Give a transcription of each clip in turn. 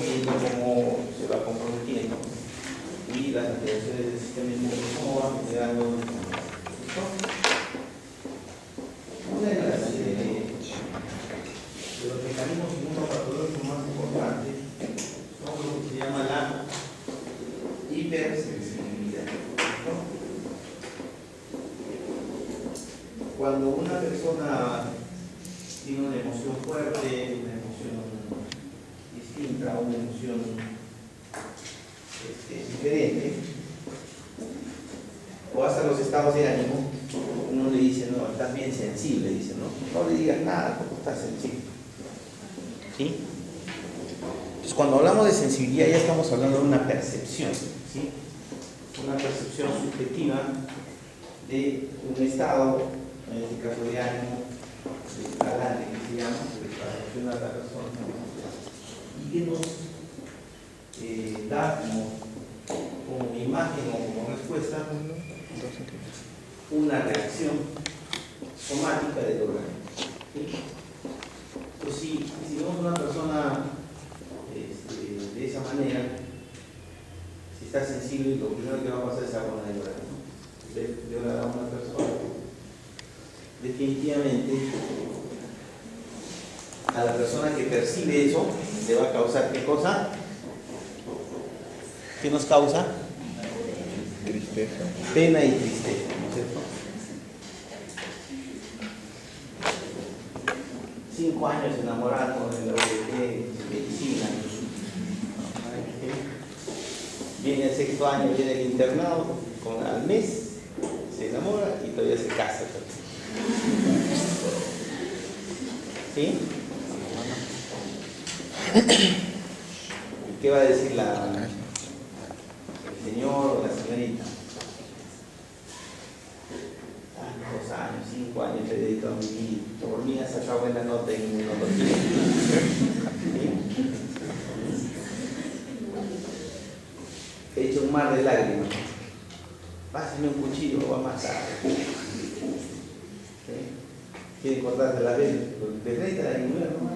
viendo cómo se va comprometiendo y las alteraciones del sistema inmune, cómo van generando una de los mecanismos inmunopatológicos más importantes son lo que se llama la hipersensibilidad. Cuando una persona tiene una emoción fuerte, una emoción distinta, una emoción diferente, o hasta los estados de ánimo, uno le dice, no, estás bien sensible, dice, no le digas nada porque estás sensible. ¿Sí? Entonces, cuando hablamos de sensibilidad ya estamos hablando de una percepción, ¿sí? Una percepción subjetiva de un estado, en este caso de ánimo, de talante, que se llama, de la persona, y que nos da como imagen o como respuesta una reacción somática del organismo. ¿Sí? Entonces, si vemos una persona de esa manera, si está sensible, lo primero que va a pasar es algo en el organismo. Llorar a una persona, definitivamente a la persona que percibe eso le va a causar ¿qué cosa? ¿Qué nos causa? Tristeza. Pena y tristeza, ¿no es cierto? 5 años enamorado en la UDT, medicina. Viene el 6º año, viene el internado, al mes se enamora y todavía se casa. ¿Sí? ¿Y qué va a decir el señor o la señorita? Tantos años, 5 años he dedicado a mi vida, por mí has sacado buena nota en inmunología. ¿Sí? He hecho un mar de lágrimas. Pásame un cuchillo, lo va a matar. ¿Sí? Quiere cortarte la vena, de frente a la mujer, no.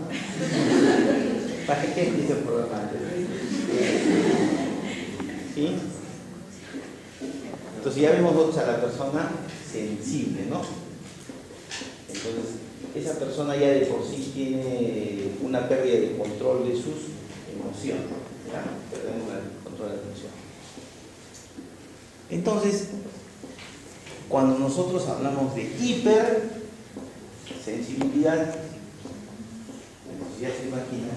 ¿Para qué dice el programa? ¿Sí? Entonces ya vemos nosotros a la persona sensible, ¿no? Entonces, esa persona ya de por sí tiene una pérdida de control de sus emociones. ¿Ya? Perdemos el control de la emoción. Entonces, cuando nosotros hablamos de hipersensibilidad, entonces ya se imagina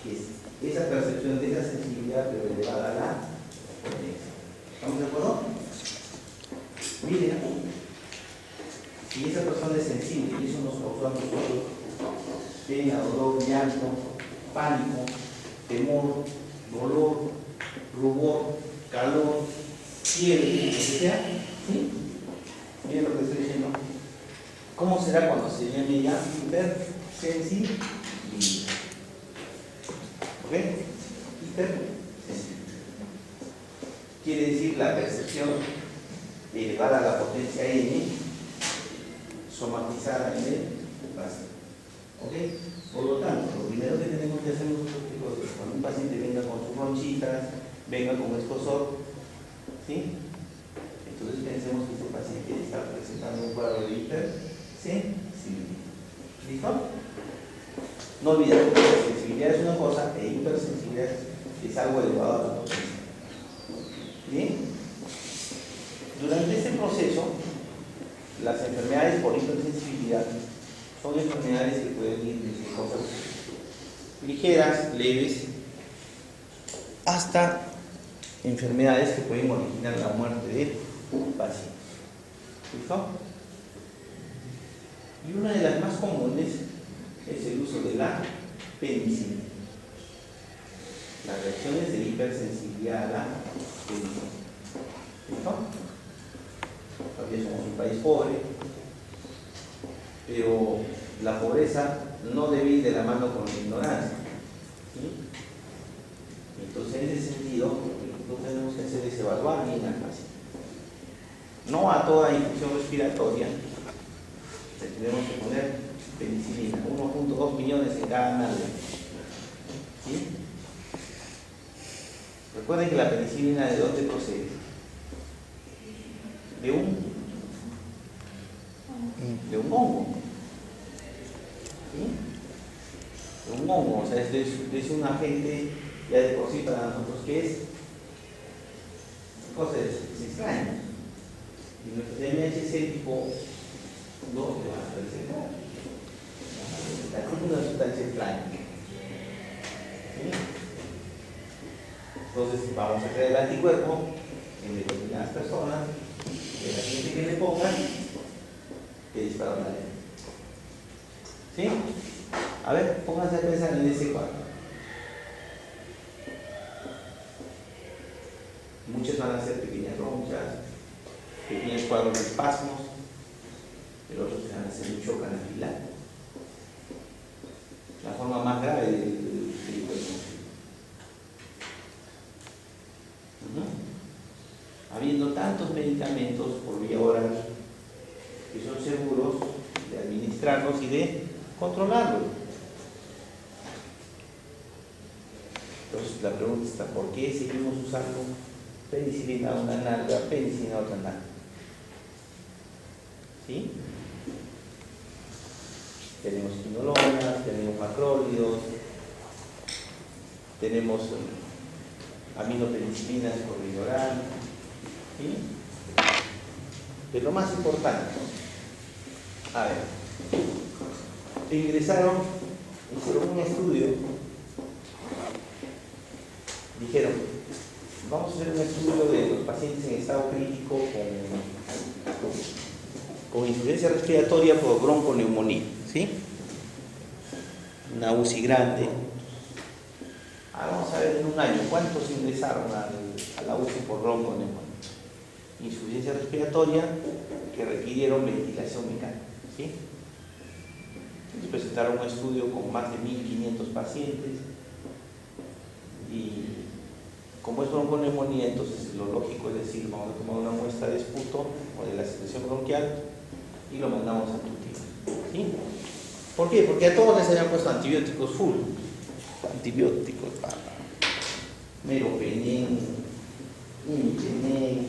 que es esa percepción de esa sensibilidad pero elevada a la potencia. ¿Estamos de acuerdo? Miren, si esa persona es sensible y eso nos causó a nosotros pena, dolor, llanto, pánico, temor, dolor, rubor, calor, fiebre, lo que sea, ¿sí? Miren lo que estoy diciendo. ¿Cómo será cuando se llame ya hipersensibilidad? ¿Ok? Hipersensibilidad. Quiere decir la percepción elevada a la potencia N, somatizada en el paciente. ¿Ok? Por lo tanto, lo primero que tenemos que hacer nosotros es cuando un paciente venga con sus ronchitas, venga con escozor, ¿sí? Entonces pensemos que este paciente está presentando un cuadro de hipersensibilidad. ¿Listo? No olviden que la sensibilidad es una cosa e hipersensibilidad es algo elevado a la potencia. ¿Bien? Durante este proceso, las enfermedades por hipersensibilidad son enfermedades que pueden ir desde cosas ligeras, leves, hasta enfermedades que pueden originar la muerte del paciente. ¿Listo? Y una de las más comunes es el uso de la penicilina. Las reacciones de hipersensibilidad a la penicilina. ¿Listo? Todavía somos un país pobre, pero la pobreza no debe ir de la mano con la ignorancia. ¿Sí? Entonces, en ese sentido, lo que tenemos que hacer es evaluar bien al paciente. No a toda infección respiratoria le tenemos que poner penicilina, 1.2 millones en cada nalga. ¿Sí? Recuerden que la penicilina, ¿de dónde procede? De un hongo. ¿Sí? De un hongo, o sea, es un agente ya de por sí para nosotros que es cosa es extraña. Y nuestro MHC tipo 2 le van a presentar. Es una sustancia extraña. ¿Sí? Entonces vamos a crear el anticuerpo en determinadas personas, de la gente que le pongan, que dispara una ley. ¿Sí? A ver, pónganse a pensar en ese cuadro. Muchas van a ser pequeñas ronchas, pequeños cuadros de espasmos, pero otros van a ser un shock anafiláctico. La forma más grave del habiendo tantos medicamentos por vía oral que son seguros de administrarlos y de controlarlos. Entonces la pregunta está, ¿por qué seguimos usando penicilina a una nalga, penicilina a otra nalga? ¿Sí? Tenemos quinolonas, tenemos macrólidos, tenemos aminopenicilinas por vía oral. ¿Sí? Pero lo más importante, a ver, hicieron un estudio, dijeron, vamos a hacer un estudio de los pacientes en estado crítico con insuficiencia respiratoria por bronconeumonía, ¿sí? Una UCI grande. Vamos a ver en un año cuántos ingresaron a la UCI por bronconeumonía. Insuficiencia respiratoria que requirieron ventilación mecánica, ¿sí? Entonces presentaron un estudio con más de 1.500 pacientes y como es bronconeumonía, entonces lo lógico es decir, vamos a tomar una muestra de esputo o de la secreción bronquial y lo mandamos a Tuti, ¿sí? ¿Por qué? Porque a todos les habían puesto antibióticos full, antibióticos para meropenem, imipenem,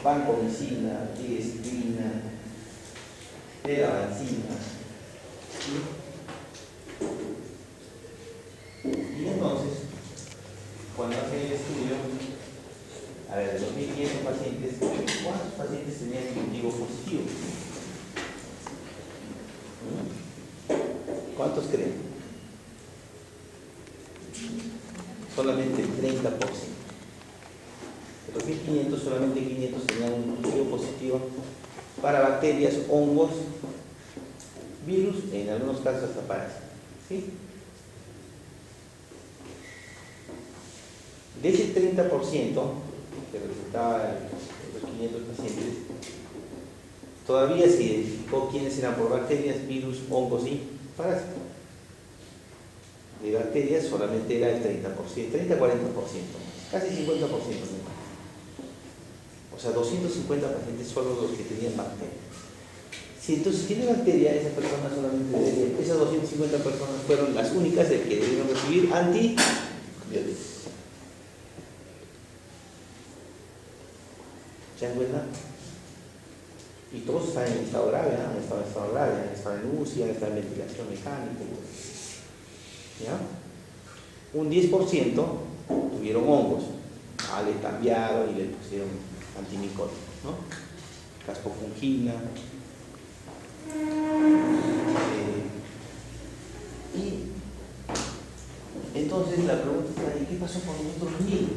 vancomicina, tigestrina, teravancina. Y entonces, cuando hacen el estudio, a ver, de los 1.500 pacientes, ¿cuántos pacientes tenían cultivo positivo? ¿Cuántos creen? Solamente el 30%. De los 1.500, solamente 500 tenían un cultivo positivo para bacterias, hongos, virus, en algunos casos hasta parásitos. ¿Sí? De ese 30% que resultaba de los 500 pacientes, todavía se identificó quiénes eran por bacterias, virus, hongos y parásitos. De bacterias solamente era el 30%, 30-40%, casi 50%. O sea, 250 pacientes solo los que tenían bacterias. Si entonces tiene bacteria, esa persona solamente debería, esas 250 personas fueron las únicas de que debieron recibir antibióticos. ¿Se dan cuenta? Y todos están en estado grave, ¿no? Han estado en estado grave, han estado en UCI, han estado en ventilación mecánica. ¿Ya? Un 10% tuvieron hongos. Le cambiaron y le pusieron antimicóticos, ¿no? Caspofungina. Y entonces la pregunta está ahí, ¿qué pasó con los otros 1.000?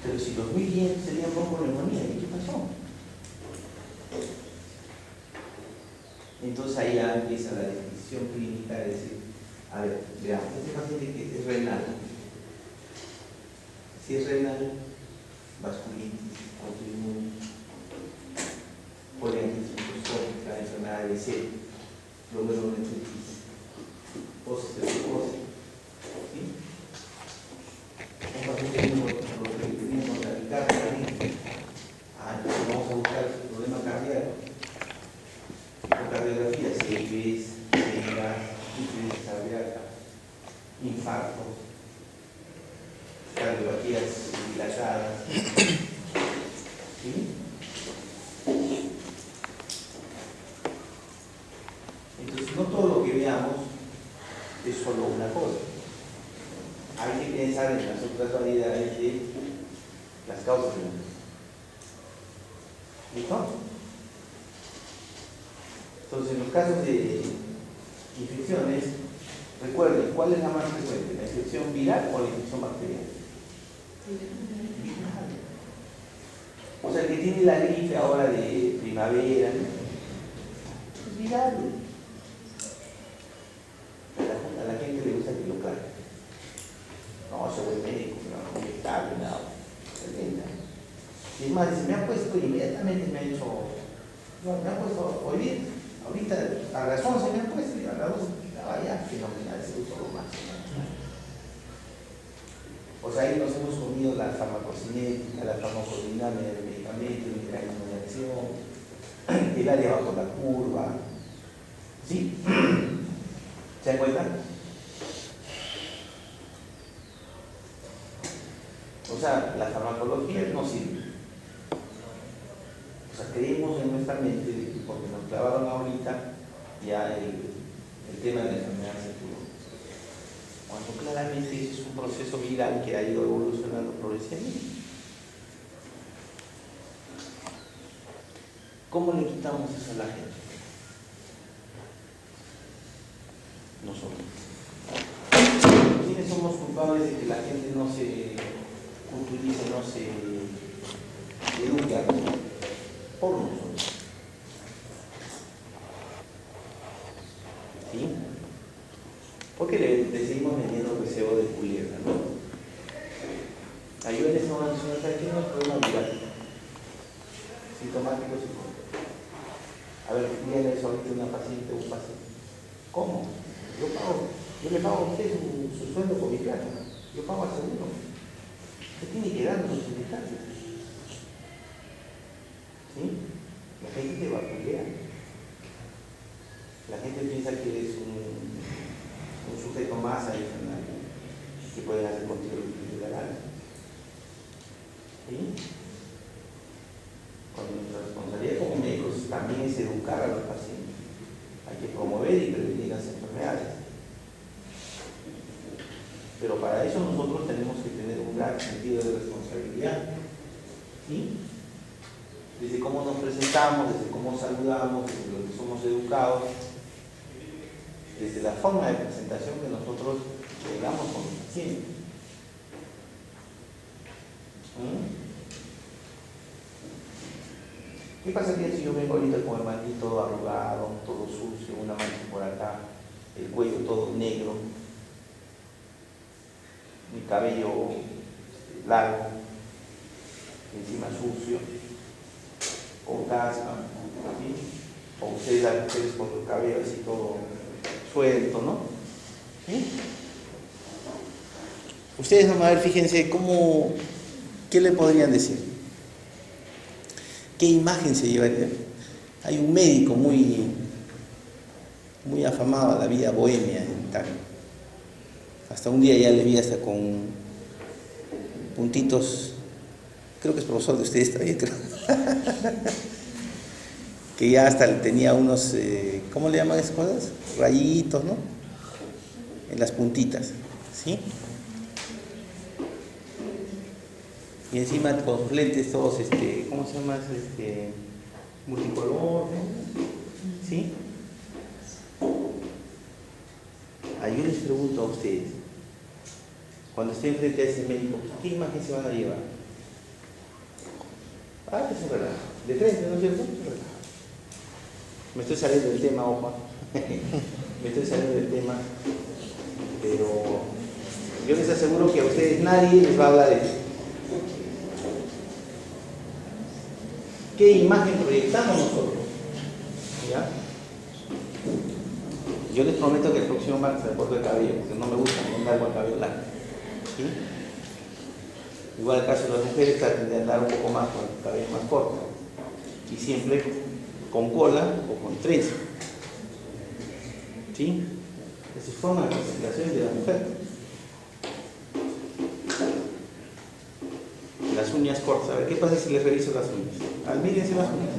Pero si los 1.500 tenían bronconeumonía, ¿qué pasó? Entonces ahí ya empieza la definición clínica de decir, a ver, veamos, este paciente que es renal. Si es renal, vasculitis, autoinmune, poliangitis microscópica, enfermedad de C, glomerulonefritis, posterosis, ¿sí? Un paciente que tiene taquicardia, vamos a buscar el problema cardíaco. Ecocardiografía, CIBs, CEGAS, insuficiencia cardíaca, infartos, cardiopatías dilatadas. ¿Sí? Entonces, no todo lo que veamos es solo una cosa. Hay que pensar en las otras variedades de las causas de la enfermedad. ¿Listo? Entonces, en los casos de infecciones, recuerden, ¿cuál es la más frecuente? ¿La infección viral o la infección bacteriana? Viral. O sea, el que tiene la gripe ahora de primavera, es viral. A la gente le gusta que lo clare. No, soy buen médico, pero no me está nada. Y es más, dice, me han puesto inmediatamente, me han dicho, no, me han puesto hoy bien, ahorita a las 11 me han puesto y a las 12 estaba ya fenomenal, se usó lo máximo. O sea, ahí nos hemos comido la farmacocinética, la farmacodinámica del medicamento, el mecanismo de acción, el área bajo la curva. ¿Sí? ¿Se dan cuenta? O sea, la farmacología no sirve. O sea, creemos en nuestra mente, porque nos clavaron ahorita ya el tema de la enfermedad se curó. Cuando claramente es un proceso viral que ha ido evolucionando progresivamente. ¿Cómo le quitamos eso a la gente? Nosotros. ¿Quiénes somos culpables de que la gente no se culturice, no se eduque? Por nosotros. ¿Sí? Porque le seguimos vendiendo recebo de culebra, ¿no? Ayúdenles a una nacional, ¿sabe qué no es problema viral? Sintomático, psicológico. A ver, díganle eso ahorita a una paciente o un paciente. ¿Cómo? Yo le pago a usted su sueldo con mi plata. Yo pago al seguro. Usted tiene que darnos los detalles. ¿Sí? La gente te va a pelear. La gente piensa que eres un sujeto más adicional que pueden hacer contigo lo que les dé la gana. ¿Sí? Cuando nuestra responsabilidad como médicos también es educar a los pacientes. Hay que promover y prevenir las enfermedades. Pero para eso nosotros tenemos que tener un gran sentido de responsabilidad. ¿Sí? Desde cómo nos presentamos, desde cómo saludamos, desde lo que somos educados, desde la forma de presentación que nosotros llegamos con los pacientes. ¿Qué pasaría si yo vengo ahorita con el mandil todo arrugado, todo sucio, una mancha por acá, el cuello todo negro, mi cabello largo, encima sucio, con caspa, ¿sí? O ustedes, las mujeres con el cabello así todo suelto, ¿no? ¿Sí? Ustedes nomás, a ver, fíjense ¿qué le podrían decir? ¿Qué imagen se llevaría? Hay un médico muy afamado a la vida bohemia en tal. Hasta un día ya le vi hasta con puntitos, creo que es profesor de ustedes todavía, creo. Que ya hasta tenía unos, ¿cómo le llaman esas cosas? Rayitos, ¿no? En las puntitas, ¿sí? Y encima con sus lentes todos, ¿cómo se llama? Multicolor, ¿no? ¿Sí? Yo les pregunto a ustedes, cuando estén frente a ese médico, ¿qué imagen se van a llevar? Que se relaja. De frente, ¿no es cierto? Se relaja. Me estoy saliendo del tema, ojo. Me estoy saliendo del tema, pero yo les aseguro que a ustedes nadie les va a hablar de eso. ¿Qué imagen proyectamos nosotros? ¿Ya? Yo les prometo que el próximo martes me corto el cabello, porque no me gusta andar con el cabello largo. ¿Sí? Igual el caso de las mujeres traten de andar un poco más con el cabello más corto. Y siempre con cola o con trenza. ¿Sí? Esa es forma de presentación de la mujer. las uñas cortas. A ver, ¿qué pasa si les reviso las uñas? Mírense las uñas.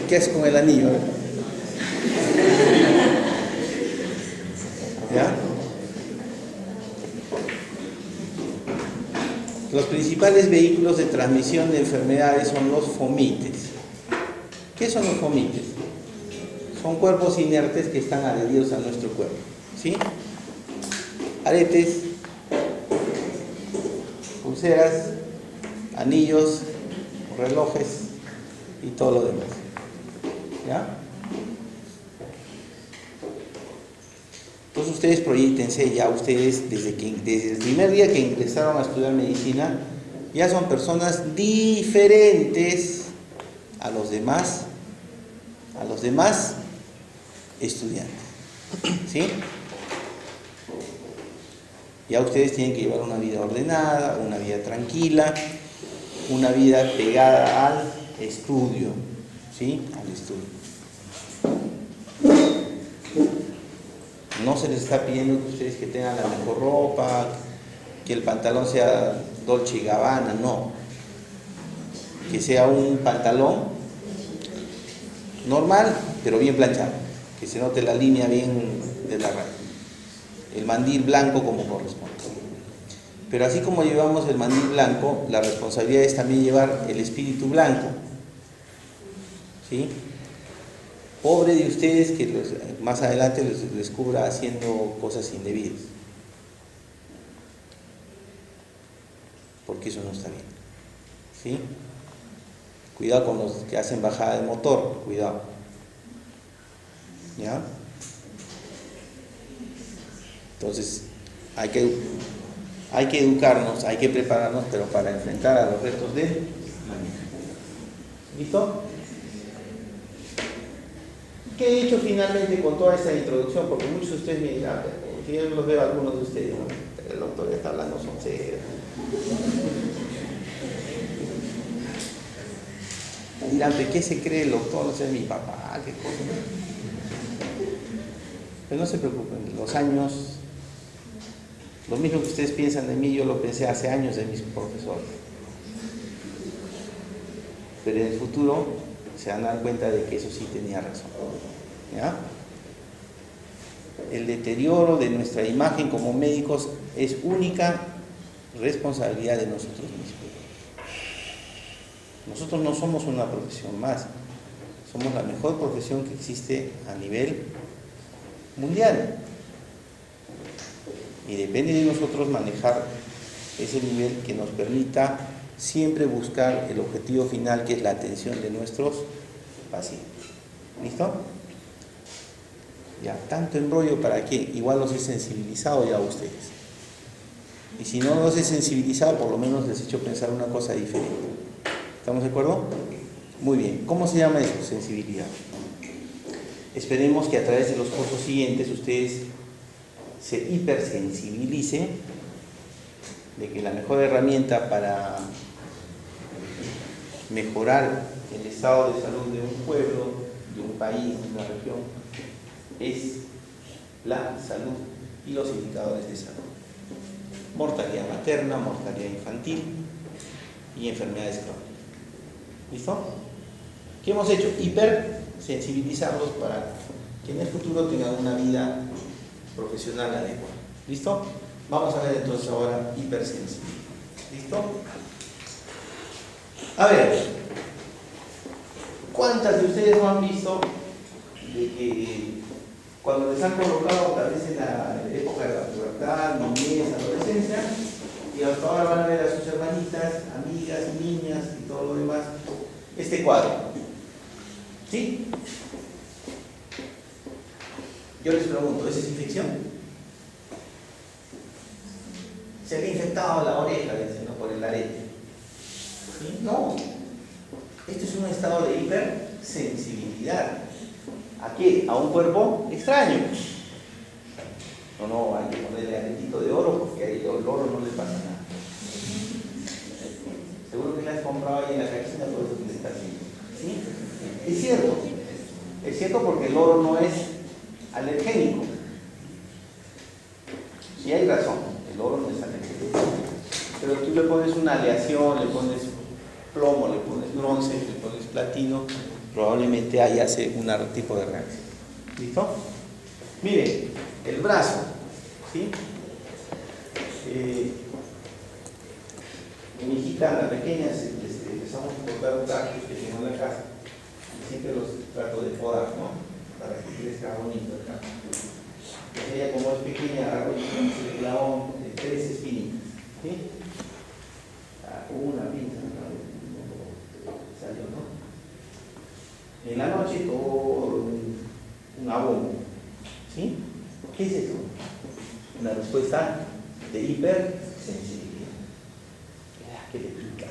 ¿Qué haces con el anillo? ¿Ya? Los principales vehículos de transmisión de enfermedades son los fomites. ¿Qué son los fomites? Son cuerpos inertes que están adheridos a nuestro cuerpo, ¿sí? Aretes, pulseras, anillos, relojes y todo lo demás. ¿Ya? Entonces ustedes proyectense ya, ustedes desde el primer día que ingresaron a estudiar medicina, ya son personas diferentes a los demás estudiantes, ¿sí? Ya ustedes tienen que llevar una vida ordenada, una vida tranquila, una vida pegada al estudio, ¿sí? Al estudio. No se les está pidiendo que ustedes que tengan la mejor ropa, que el pantalón sea Dolce & Gabbana, no. Que sea un pantalón normal, pero bien planchado, que se note la línea bien de la raya. El mandil blanco como corresponde. Pero así como llevamos el mandil blanco, la responsabilidad es también llevar el espíritu blanco, ¿sí? Pobre de ustedes que más adelante les descubra haciendo cosas indebidas, porque eso no está bien, ¿sí? Cuidado con los que hacen bajada de motor, cuidado, ¿ya? Entonces hay que educarnos, hay que prepararnos, pero para enfrentar a los retos de mañana. ¿Listo? ¿Qué he hecho finalmente con toda esta introducción? Porque muchos de ustedes me dirán, porque yo los veo a algunos de ustedes, ¿no? El doctor está hablando soncero. Dirán, ¿qué se cree el doctor? No sé, mi papá, qué cosa. Pero no se preocupen, los años, lo mismo que ustedes piensan de mí, yo lo pensé hace años de mis profesores. Pero en el futuro se van a dar cuenta de que eso sí tenía razón, ¿ya? El deterioro de nuestra imagen como médicos es única responsabilidad de nosotros mismos. Nosotros no somos una profesión más, somos la mejor profesión que existe a nivel mundial. Y depende de nosotros manejar ese nivel que nos permita siempre buscar el objetivo final, que es la atención de nuestros pacientes. ¿Listo? Ya, tanto embrollo para qué, igual los he sensibilizado ya a ustedes. Y si no los he sensibilizado, por lo menos les he hecho pensar una cosa diferente. ¿Estamos de acuerdo? Muy bien. ¿Cómo se llama eso? Sensibilidad. Esperemos que a través de los cursos siguientes ustedes se hipersensibilicen de que la mejor herramienta para mejorar el estado de salud de un pueblo, de un país, de una región, es la salud y los indicadores de salud. Mortalidad materna, mortalidad infantil y enfermedades crónicas. ¿Listo? ¿Qué hemos hecho? Hipersensibilizarlos para que en el futuro tengan una vida profesional adecuada. ¿Listo? Vamos a ver entonces ahora hipersensibilidad. ¿Listo? A ver, ¿cuántas de ustedes no han visto de que cuando les han colocado tal vez en la época de la pubertad, niñez, adolescencia, y hasta ahora van a ver a sus hermanitas, amigas, niñas y todo lo demás, este cuadro? ¿Sí? Yo les pregunto, ¿esa es infección? Se había infectado la oreja, dicen, ¿no? Por el arete. ¿Sí? No. Esto es un estado de hipersensibilidad. ¿A qué? A un cuerpo extraño. No, hay que ponerle aretito de oro porque ahí el oro no le pasa nada. Seguro que le has comprado ahí en la cajita, por eso que le está haciendo. ¿Sí? Es cierto. Es cierto porque el oro no es alergénico. pones una aleación, le pones plomo, le pones bronce, le pones platino, probablemente haya algún tipo de reacción. ¿Listo? Miren, el brazo, ¿sí? Mi hijita, la pequeña, empezamos a cortar los tacos que tengo en la casa. Siempre los trato de podar, ¿no? Para que crezca bonito acá. Ella, como es pequeña, agarró y se le clavó 3 espinitas, ¿sí? Una pinza, salió, ¿no? En la noche todo un abono, ¿sí? ¿Qué es eso? Una respuesta de hipersensibilidad. ¿Qué le pica?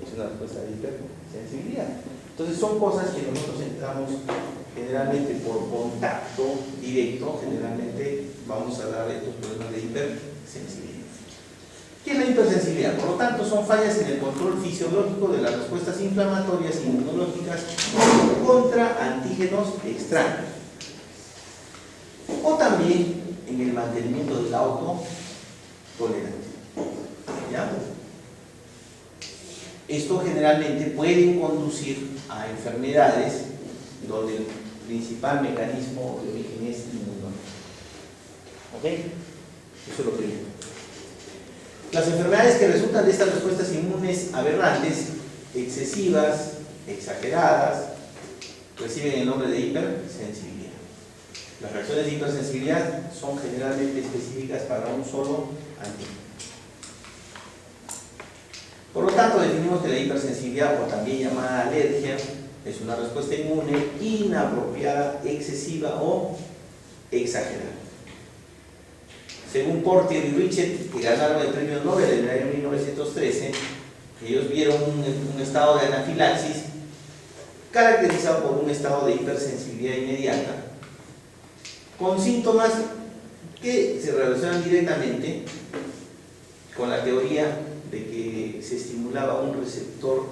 Es una respuesta de hipersensibilidad. Entonces son cosas que nosotros entramos generalmente por contacto directo, generalmente vamos a dar estos problemas de hipersensibilidad. ¿Qué es la hipersensibilidad? Por lo tanto, son fallas en el control fisiológico de las respuestas inflamatorias e inmunológicas contra antígenos extraños. O también en el mantenimiento de la autotolerancia. ¿Ya? Esto generalmente puede conducir a enfermedades donde el principal mecanismo de origen es inmunológico. ¿Ok? Eso es lo primero. Las enfermedades que resultan de estas respuestas inmunes aberrantes, excesivas, exageradas, reciben el nombre de hipersensibilidad. Las reacciones de hipersensibilidad son generalmente específicas para un solo antígeno. Por lo tanto, definimos que la hipersensibilidad, o también llamada alergia, es una respuesta inmune inapropiada, excesiva o exagerada. Según Porter y Richet, que ganaron el premio Nobel en el año 1913, ellos vieron un estado de anafilaxis caracterizado por un estado de hipersensibilidad inmediata, con síntomas que se relacionan directamente con la teoría de que se estimulaba un receptor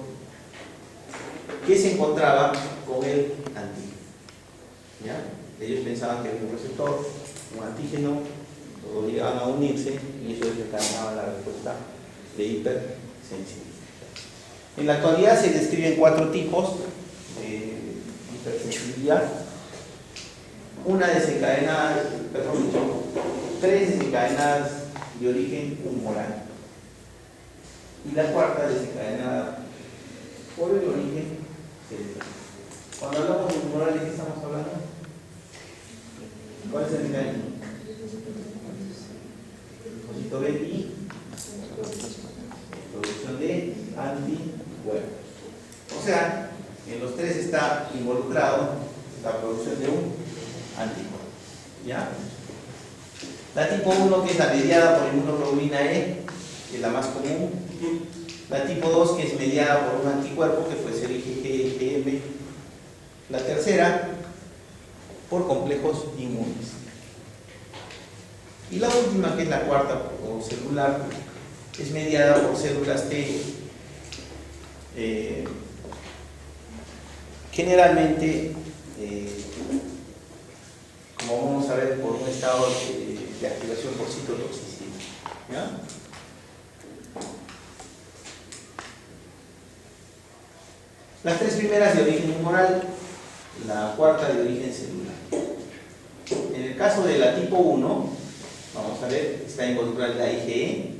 que se encontraba con el antígeno. ¿Ya? Ellos pensaban que había un receptor, un antígeno, todos llegaban a unirse y eso desencadenaba la respuesta de hipersensibilidad. En la actualidad se describen 4 tipos de hipersensibilidad. Una desencadenada, perdón, 3 desencadenadas de origen humoral. Y la cuarta desencadenada por el origen cerebral. Cuando hablamos de humoral, ¿de qué estamos hablando? ¿Cuál es el mecanismo? Depósito B y producción de anticuerpos. O sea, en los 3 está involucrado la producción de un anticuerpo. ¿Ya? La tipo 1, que es la mediada por inmunoglobulina E, que es la más común. La tipo 2, que es mediada por un anticuerpo, que puede ser IgG, IgM. La tercera, por complejos inmunes. Y la última, que es la cuarta, o celular, es mediada por células T, generalmente, como vamos a ver, por un estado de activación por citotoxicidad. ¿Ya? Las 3 primeras de origen humoral, la cuarta de origen celular. En el caso de la tipo 1, vamos a ver, está involucrada la IgE,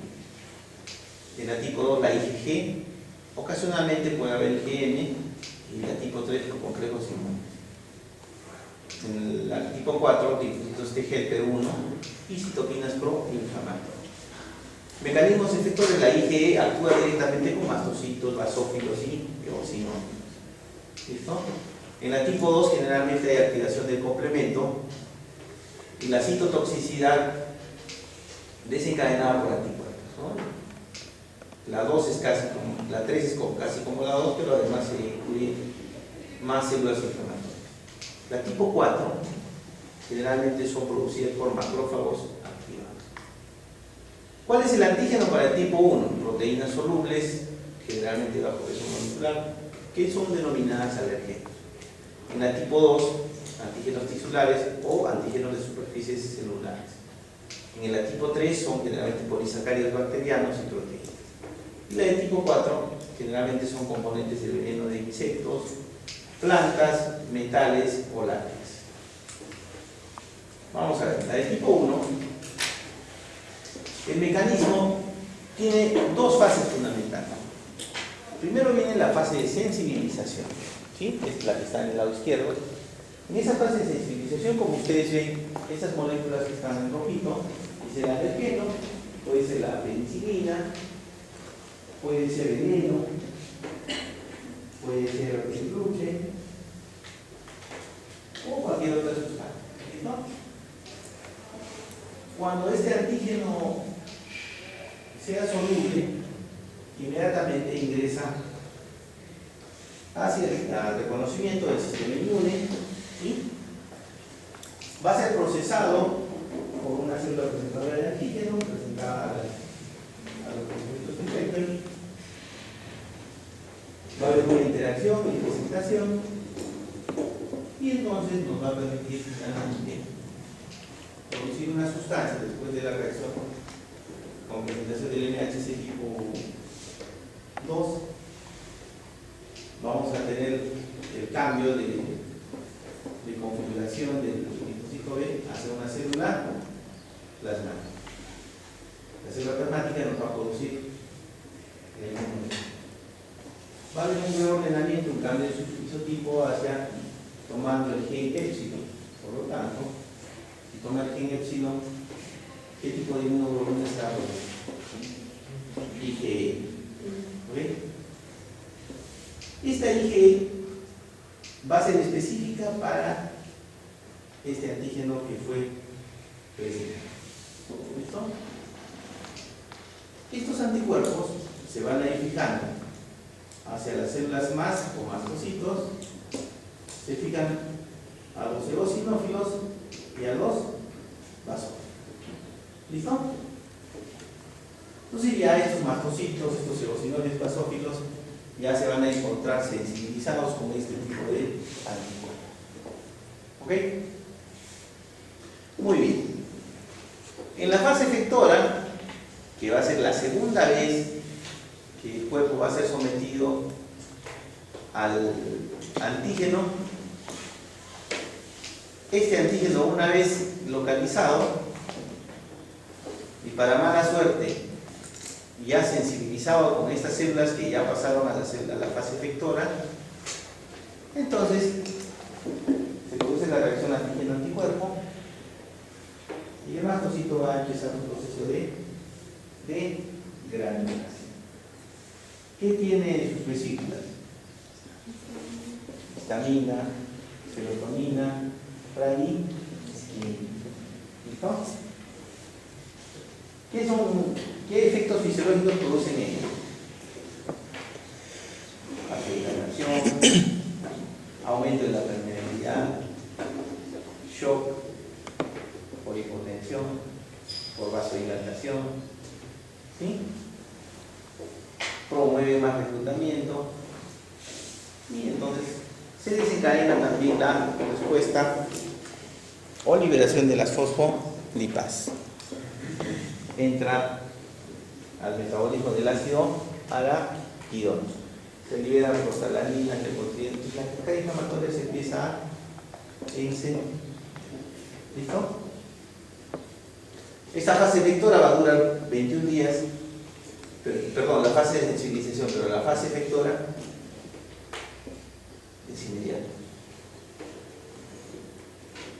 en la tipo 2 la IgG, ocasionalmente puede haber IgM, y la tipo 3 los complejos inmunes. En la tipo 4, linfocitos T helper 1 y citoquinas proinflamatorias. Mecanismos efectores de la IgE actúa directamente con mastocitos, basófilos y eosinófilos. ¿Listo? En la tipo 2 generalmente hay activación del complemento y la citotoxicidad desencadenada por anticuerpos, ¿no? La 2 es casi como, la 3 es casi como la 2, pero además se incluye más células inflamatorias. La tipo 4 generalmente son producidas por macrófagos activados. ¿Cuál es el antígeno para el tipo 1? Proteínas solubles, generalmente bajo peso molecular, que son denominadas alergenos. En la tipo 2, antígenos tisulares o antígenos de superficies celulares. En la tipo 3 son generalmente polisacáridos bacterianos y proteínas. Y la de tipo 4 generalmente son componentes del veneno de insectos, plantas, metales o látex. Vamos a ver, la de tipo 1, el mecanismo tiene dos fases fundamentales. Primero viene la fase de sensibilización, ¿sí? Es la que está en el lado izquierdo. En esa fase de sensibilización, como ustedes ven, esas moléculas que están en rojito, es el alergeno, puede ser la penicilina, puede ser veneno, puede ser el gluten o cualquier otra sustancia. ¿Listo? Cuando este antígeno sea soluble, inmediatamente ingresa hacia el reconocimiento del sistema inmune y va a ser procesado por una célula presentadora de antígeno presentada a los compuestos infectos. Va a haber una interacción y presentación y entonces nos va a permitir producir una sustancia después de la reacción con presentación del NHC tipo 2. Vamos a tener el cambio de configuración del linfocito B hacia una célula plasmática. La célula plasmática nos va a producir el inmunidad. Va a haber un reordenamiento, un cambio de su isotipo hacia tomando el gen épsilon. Por lo tanto, si toma el gen épsilon, ¿qué tipo de inmunoglobulina está produciendo? IgE. ¿Ok? Esta IgE va a ser específica para este antígeno que fue presentado. ¿Listo? Estos anticuerpos se van edificando hacia las células más o mastocitos, se fijan a los eosinófilos y a los basófilos. ¿Listo? Entonces ya estos mastocitos, estos eosinófilos, basófilos, ya se van a encontrar sensibilizados con este tipo de anticuerpos. ¿Ok? Muy bien. En la fase efectora, que va a ser la segunda vez que el cuerpo va a ser sometido al antígeno, este antígeno, una vez localizado y para mala suerte ya sensibilizado con estas células que ya pasaron a la fase efectora, entonces se produce la reacción antígeno-anticuerpo y el mastocito va a empezar un proceso de granulación. ¿Qué tiene sus vesículas? Histamina, serotonina, pralinquina. ¿Listo? ¿Qué efectos fisiológicos producen ellos? Vasodilatación, aumento de la permeabilidad, shock por hipotensión, por vasodilatación, ¿sí? Promueve más reclutamiento y entonces se desencadena también la respuesta o liberación de las fosfolipasas. Entra al metabolismo del ácido araquidónico. Se libera prostaglandina, leucotrienos, la carga inflamatoria se empieza a encender. ¿Listo? Esta fase efectora va a durar 21 días, perdón, la fase de sensibilización, pero la fase efectora es inmediata.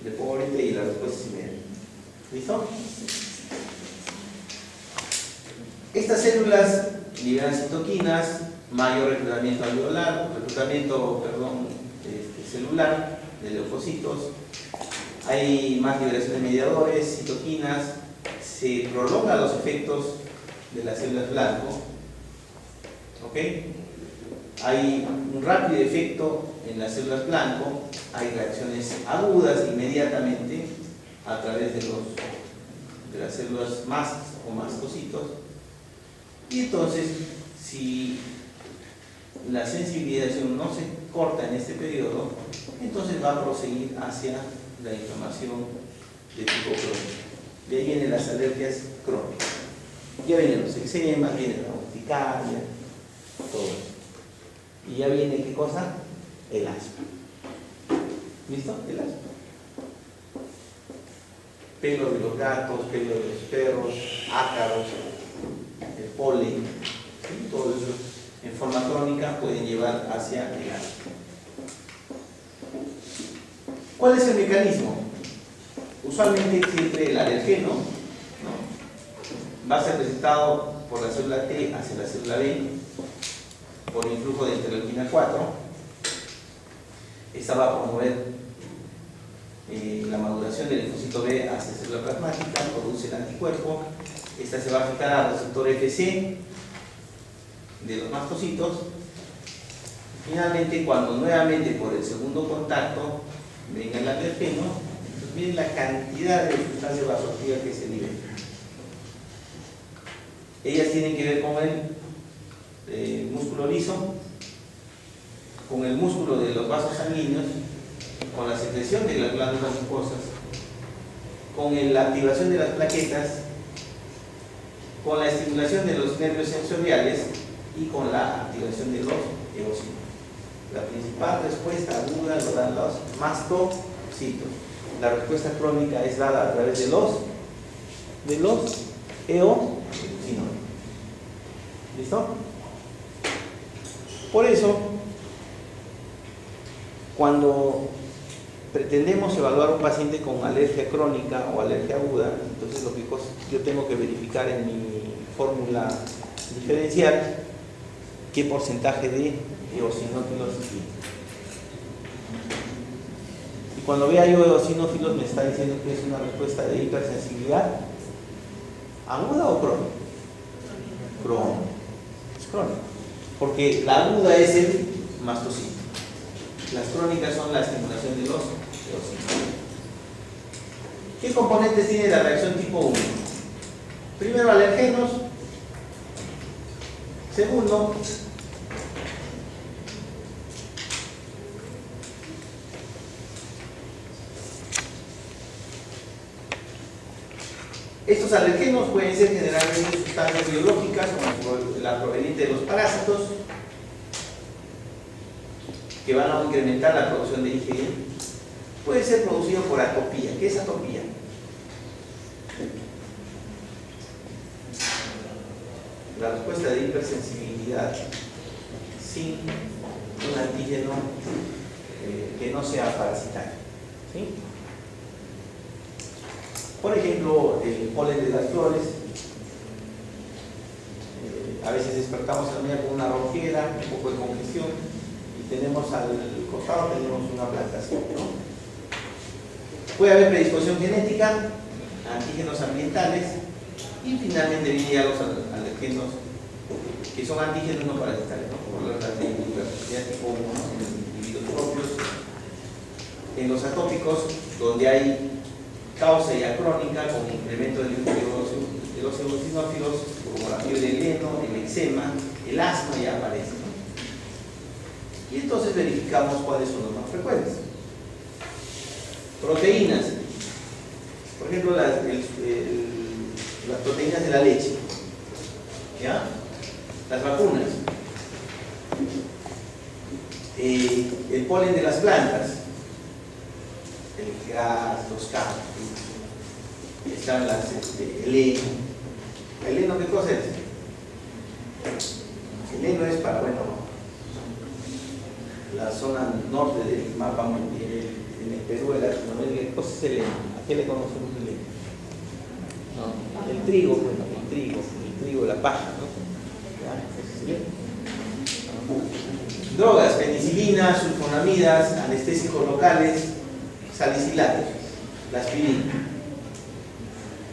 Depórete y la respuesta es inmediata. ¿Listo? Estas células liberan citoquinas, mayor reclutamiento alveolar, celular de leucocitos, hay más liberación de mediadores, citoquinas, se prolongan los efectos de las células blanco, ¿ok? Hay un rápido efecto en las células blanco, hay reacciones agudas inmediatamente a través de las células mast o mastocitos. Y entonces, si la sensibilización no se corta en este periodo, entonces va a proseguir hacia la inflamación de tipo crónico. De ahí vienen las alergias crónicas. Ya vienen los eczemas, viene la urticaria, todo eso. Y ya viene, ¿qué cosa? El asma. ¿Listo? El asma. Pelo de los gatos, pelo de los perros, ácaros, el polen, ¿sí? Todo eso en forma crónica pueden llevar hacia el asma. ¿Cuál es el mecanismo? Usualmente siempre el alergeno, ¿no?, va a ser presentado por la célula T hacia la célula B por influjo de interleuquina 4. Esta va a promover la maduración del linfocito B hacia la célula plasmática, produce el anticuerpo. Esta se va a fijar al receptor FC de los mastocitos. Finalmente, cuando nuevamente por el segundo contacto venga el alergeno, entonces miren la cantidad de sustancia vasoactiva que se libera. Ellas tienen que ver con el músculo liso, con el músculo de los vasos sanguíneos, con la secreción de las glándulas mucosas, con la activación de las plaquetas, con la estimulación de los nervios sensoriales y con la activación de los eocinos. La principal respuesta aguda lo dan los mastocitos. La respuesta crónica es dada a través de los eocinos. ¿Listo? Por eso, cuando pretendemos evaluar a un paciente con alergia crónica o alergia aguda, entonces lo que yo tengo que verificar en mi fórmula diferencial qué porcentaje de eosinófilos tiene. Y cuando vea yo eosinófilos me está diciendo que es una respuesta de hipersensibilidad aguda o crónica. Crónica. Es crónica. Porque la aguda es el mastocito. Las crónicas son la estimulación de los eocinofilos. ¿Qué componentes tiene la reacción tipo 1? Primero, alergenos. Segundo, estos alergenos pueden ser generalmente sustancias biológicas, como la proveniente de los parásitos, que van a incrementar la producción de IgE. Puede ser producido por atopía. ¿Qué es atopía? La respuesta de hipersensibilidad sin un antígeno que no sea parasitario. ¿Sí? Por ejemplo, el polen de las flores. A veces despertamos en la mañana con una ronquera, un poco de congestión, y tenemos al costado una plantación, ¿no? Puede haber predisposición genética, antígenos ambientales, y finalmente vienen ya los alergenos que son antígenos no parasitarios, ¿no?, como las de diversidad tipo 1 en los individuos propios. En los atópicos, donde hay causa ya crónica con incremento de los eosinófilos, como la fiebre del heno, el eczema, el asma ya aparece, ¿no? Y entonces verificamos cuáles son los más frecuentes. Proteínas, por ejemplo, las proteínas de la leche, ¿ya? Las vacunas, el polen de las plantas, el gas, los campos, están el heno. ¿El heno qué cosa es? El heno es para, bueno, la zona norte del mapa mundial, en el Perú, de Latinoamérica. ¿Qué cosa es el heno? ¿A qué le conocemos el heno? No, el trigo, bueno, el trigo, la paja, ¿no? ¿Ya? Drogas, penicilina, sulfonamidas, anestésicos locales, salicilatos, la aspirina.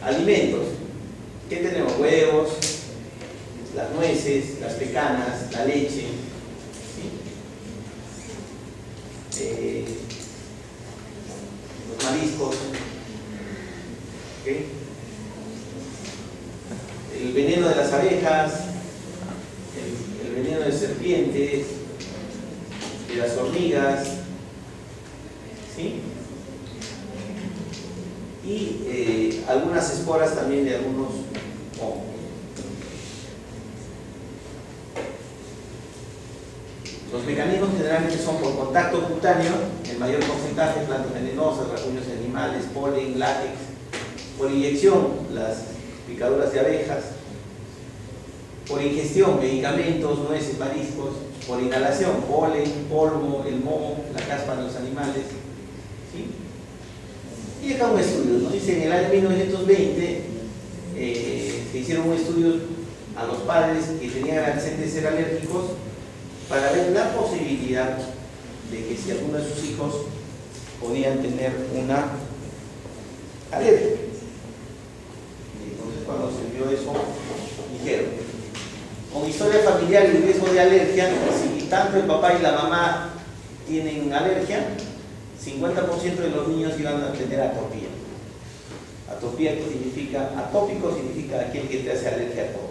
Alimentos, ¿qué tenemos? Huevos, las nueces, las pecanas, la leche, ¿sí? Los mariscos, ¿okay? El veneno de las abejas, el veneno de serpientes, de las hormigas, ¿sí? Y algunas esporas también de algunos hongos. mecanismos generalmente son por contacto cutáneo, el mayor porcentaje, plantas venenosas, rasguños de animales, polen, látex, por inyección, las picaduras de abejas, por ingestión, medicamentos, nueces, mariscos, por inhalación, polen, polvo, el moho, la caspa de los animales, ¿sí? Y acá un estudio, ¿no? Dice, en el año 1920 se hicieron estudios a los padres que tenían adolescentes ser alérgicos para ver la posibilidad de que si alguno de sus hijos podían tener una alergia. Y entonces cuando se vio eso, dijeron, con historia familiar y riesgo de alergia, si tanto el papá y la mamá tienen alergia, 50% de los niños iban a tener atopía. Atopía significa, atópico significa aquel que te hace alergia a todo.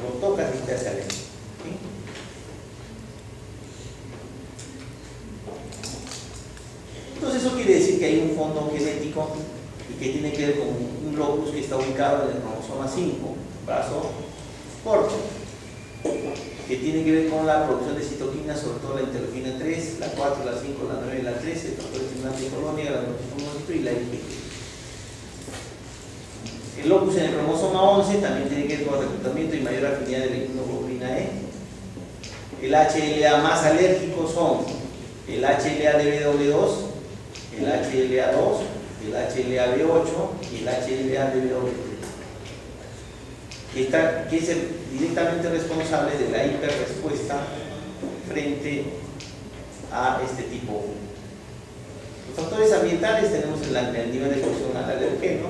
Lo tocas y te hace alergia. ¿Sí? Entonces eso quiere decir que hay un fondo genético y que tiene que ver con un locus que está ubicado en el cromosoma 5, brazo corto, que tiene que ver con la producción de citoquinas, sobre todo la interleuquina 3, la 4, la 5, la 9, la 13, el factor estimulante de colonia, la notificación y la IG. El locus en el cromosoma 11 también tiene que ver con el reclutamiento y mayor afinidad de la inmunoglobulina E. El HLA más alérgico son el HLA-DBW2, el HLA2, el HLA-B8 y el HLA-DBW3, que es directamente responsable de la hiperrespuesta frente a este tipo 1. Los factores ambientales tenemos el nivel de exposición al alergeno,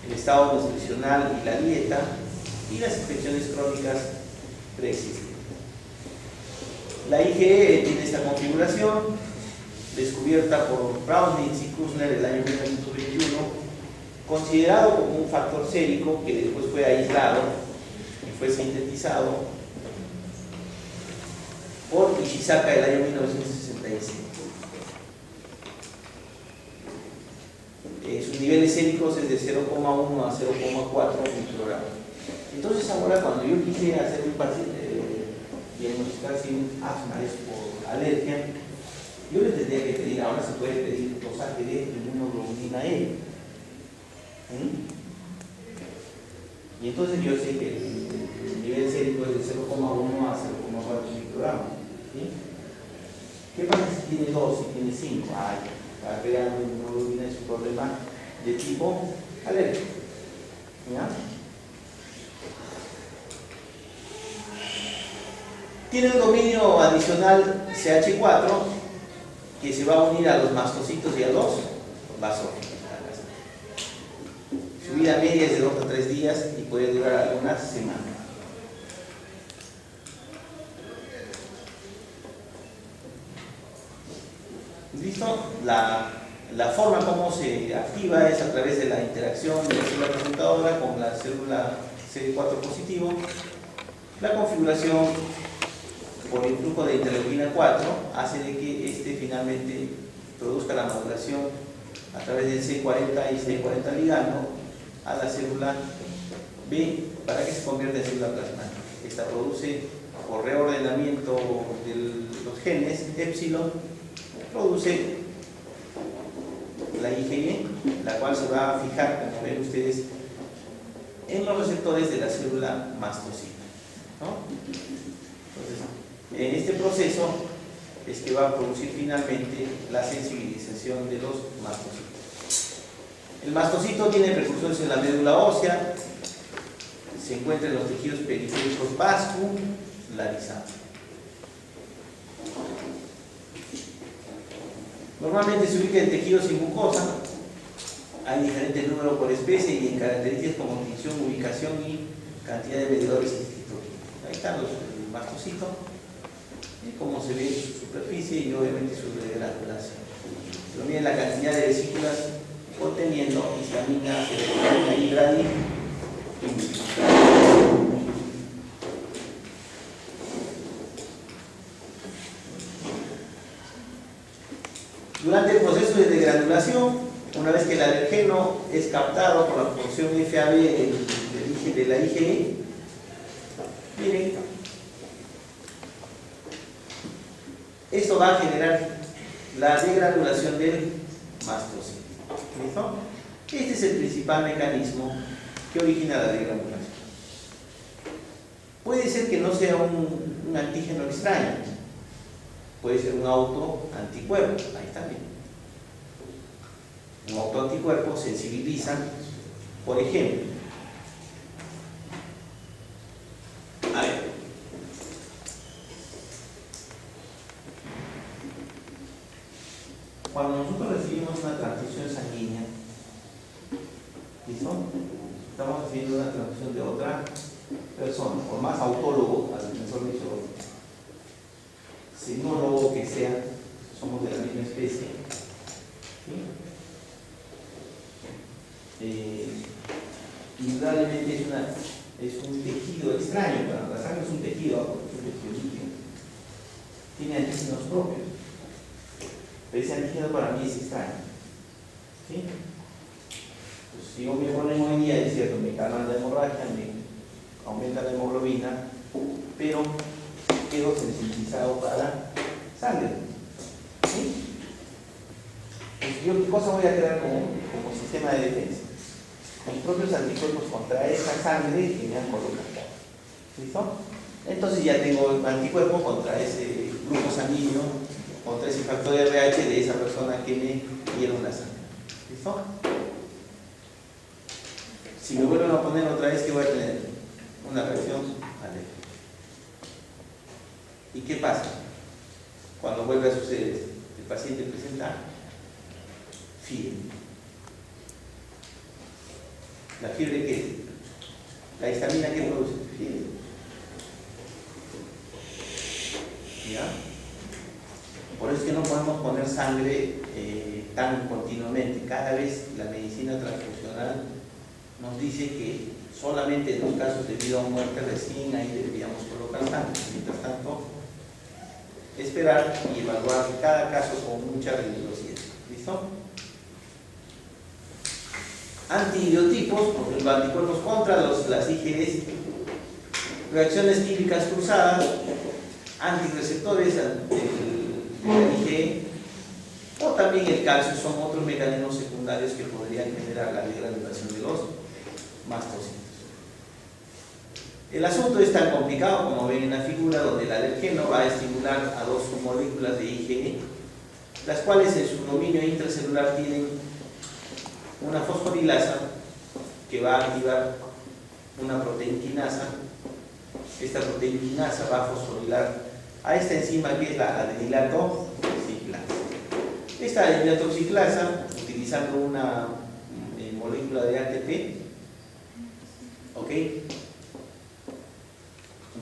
el estado nutricional y la dieta, y las infecciones crónicas preexistentes. La IgE tiene esta configuración, descubierta por Brownitz y Kussner en el año 1921, considerado como un factor sérico que después fue aislado y fue sintetizado por Ishizaka en el año 1965. Sus niveles séricos es de 0,1 a 0,4 microgramos. Entonces ahora cuando yo quise hacer un paciente, diagnosticar si un asma es por alergia, yo le tendría que pedir, ahora se puede pedir dosaje de inmunoglobulina E. Y entonces yo sé que el nivel sérico es de 0,1 a 0,4 microgramos. ¿Sí? ¿Qué pasa si tiene 2, si tiene 5? Para crear inmunoglobulina es un problema de tipo alérgico. ¿Ya? Tiene un dominio adicional CH4 que se va a unir a los mastocitos y a los basófilos. Su vida media es de 2 a 3 días y puede durar algunas semanas. ¿Listo? La forma como se activa es a través de la interacción de la célula transmutadora con la célula CD4 positivo. La configuración por el flujo de interleuquina 4 hace de que este finalmente produzca la maduración a través del C40 y C40 ligando a la célula B para que se convierta en célula plasmática. Esta produce por reordenamiento de los genes épsilon, produce la IgE, la cual se va a fijar, como ven ustedes, en los receptores de la célula mastocita, ¿no? Entonces, en este proceso es que va a producir finalmente la sensibilización de los mastocitos. El mastocito tiene precursores en la médula ósea, se encuentra en los tejidos periféricos vascularizados. Normalmente se ubica en tejidos sin mucosa, hay diferentes números por especie y en características como función, ubicación y cantidad de medidores institutos. Ahí están los mastocitos, y cómo se ve su superficie y obviamente su granulación. Pero miren la cantidad de vesículas conteniendo histamina, serotonina y bradina. Durante el proceso de degranulación, una vez que el alergeno es captado por la función FAB de la IgE, miren, Esto va a generar la degranulación del mastocito. ¿Listo? Este es el principal mecanismo que origina la degranulación. Puede ser que no sea un antígeno extraño, puede ser un autoanticuerpo, ahí está bien. Un autoanticuerpo sensibiliza, por ejemplo, a ver, cuando nosotros recibimos una transfusión sanguínea, ¿listo? Estamos recibiendo una transfusión de otra persona, por más autólogo al defensor dicho, sinólogo que sea, somos de la misma especie, ¿sí? Indudablemente es un tejido extraño, la sangre es un tejido líquido, tiene antígenos propios, pero ese antígeno para mí es extraño, ¿sí? Pues si yo me ponen hoy día, es cierto, me calman la hemorragia, me aumenta la hemoglobina, pero quedo sensibilizado para sangre, ¿sí? Pues yo, ¿qué cosa voy a crear como sistema de defensa? Mis propios anticuerpos contra esa sangre que me han colocado. ¿Listo? Entonces ya tengo anticuerpos contra ese grupo sanguíneo, contra ese factor de RH de esa persona que me dieron la sangre. ¿Listo? Si me vuelven a poner otra vez, ¿qué voy a tener? Una reacción alérgica. ¿Y qué pasa? Cuando vuelve a suceder esto, el paciente presenta fiebre. ¿La fiebre qué es? ¿La histamina qué produce? Fiebre. ¿Ya? Por eso es que no podemos poner sangre tan continuamente. Cada vez la medicina transfusional nos dice que solamente en los casos de vida o muerte recién ahí deberíamos colocar sangre. Mientras tanto, esperar y evaluar cada caso con mucha rigurosidad. ¿Listo? Antibiotipos, por ejemplo, anticuerpos contra las IgEs, reacciones químicas cruzadas, antirreceptores de la IgE, o también el calcio, son otros mecanismos secundarios que podrían generar la degranulación de los mastocitos. El asunto es tan complicado como ven en la figura, donde el alergeno va a estimular a dos moléculas de IgE, las cuales en su dominio intracelular tienen una fosforilasa que va a activar una proteinquinasa. Esta proteinquinasa va a fosforilar a esta enzima que es la adenilatoxiclasa. Esta adenilatoxiclasa, utilizando una molécula de ATP, ¿ok?,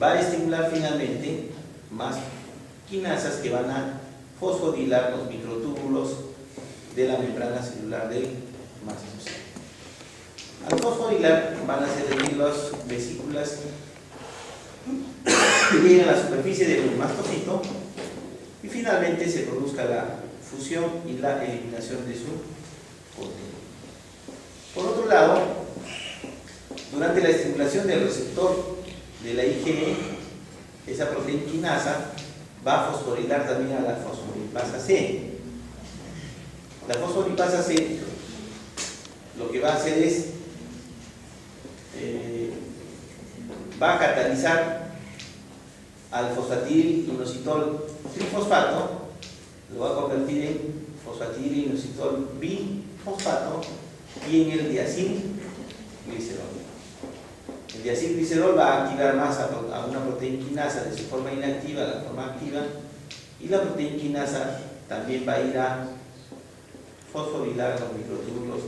va a estimular finalmente más quinasas que van a fosforilar los microtúbulos de la membrana celular del mastocito. Al fosforilar van a ser las vesículas que llegan a la superficie del mastocito y finalmente se produzca la fusión y la eliminación de su contenido. Por otro lado, durante la estimulación del receptor de la IgE, esa proteinquinasa va a fosforilar también a la fosfolipasa C. La fosfolipasa C lo que va a hacer es va a catalizar al fosfatidilinositol trifosfato, lo va a convertir en fosfatidilinositol bifosfato y en el diacilglicerol. El diacilglicerol va a activar más a una proteinquinasa de su forma inactiva a la forma activa, y la proteinquinasa también va a ir a fosforilar los microtúbulos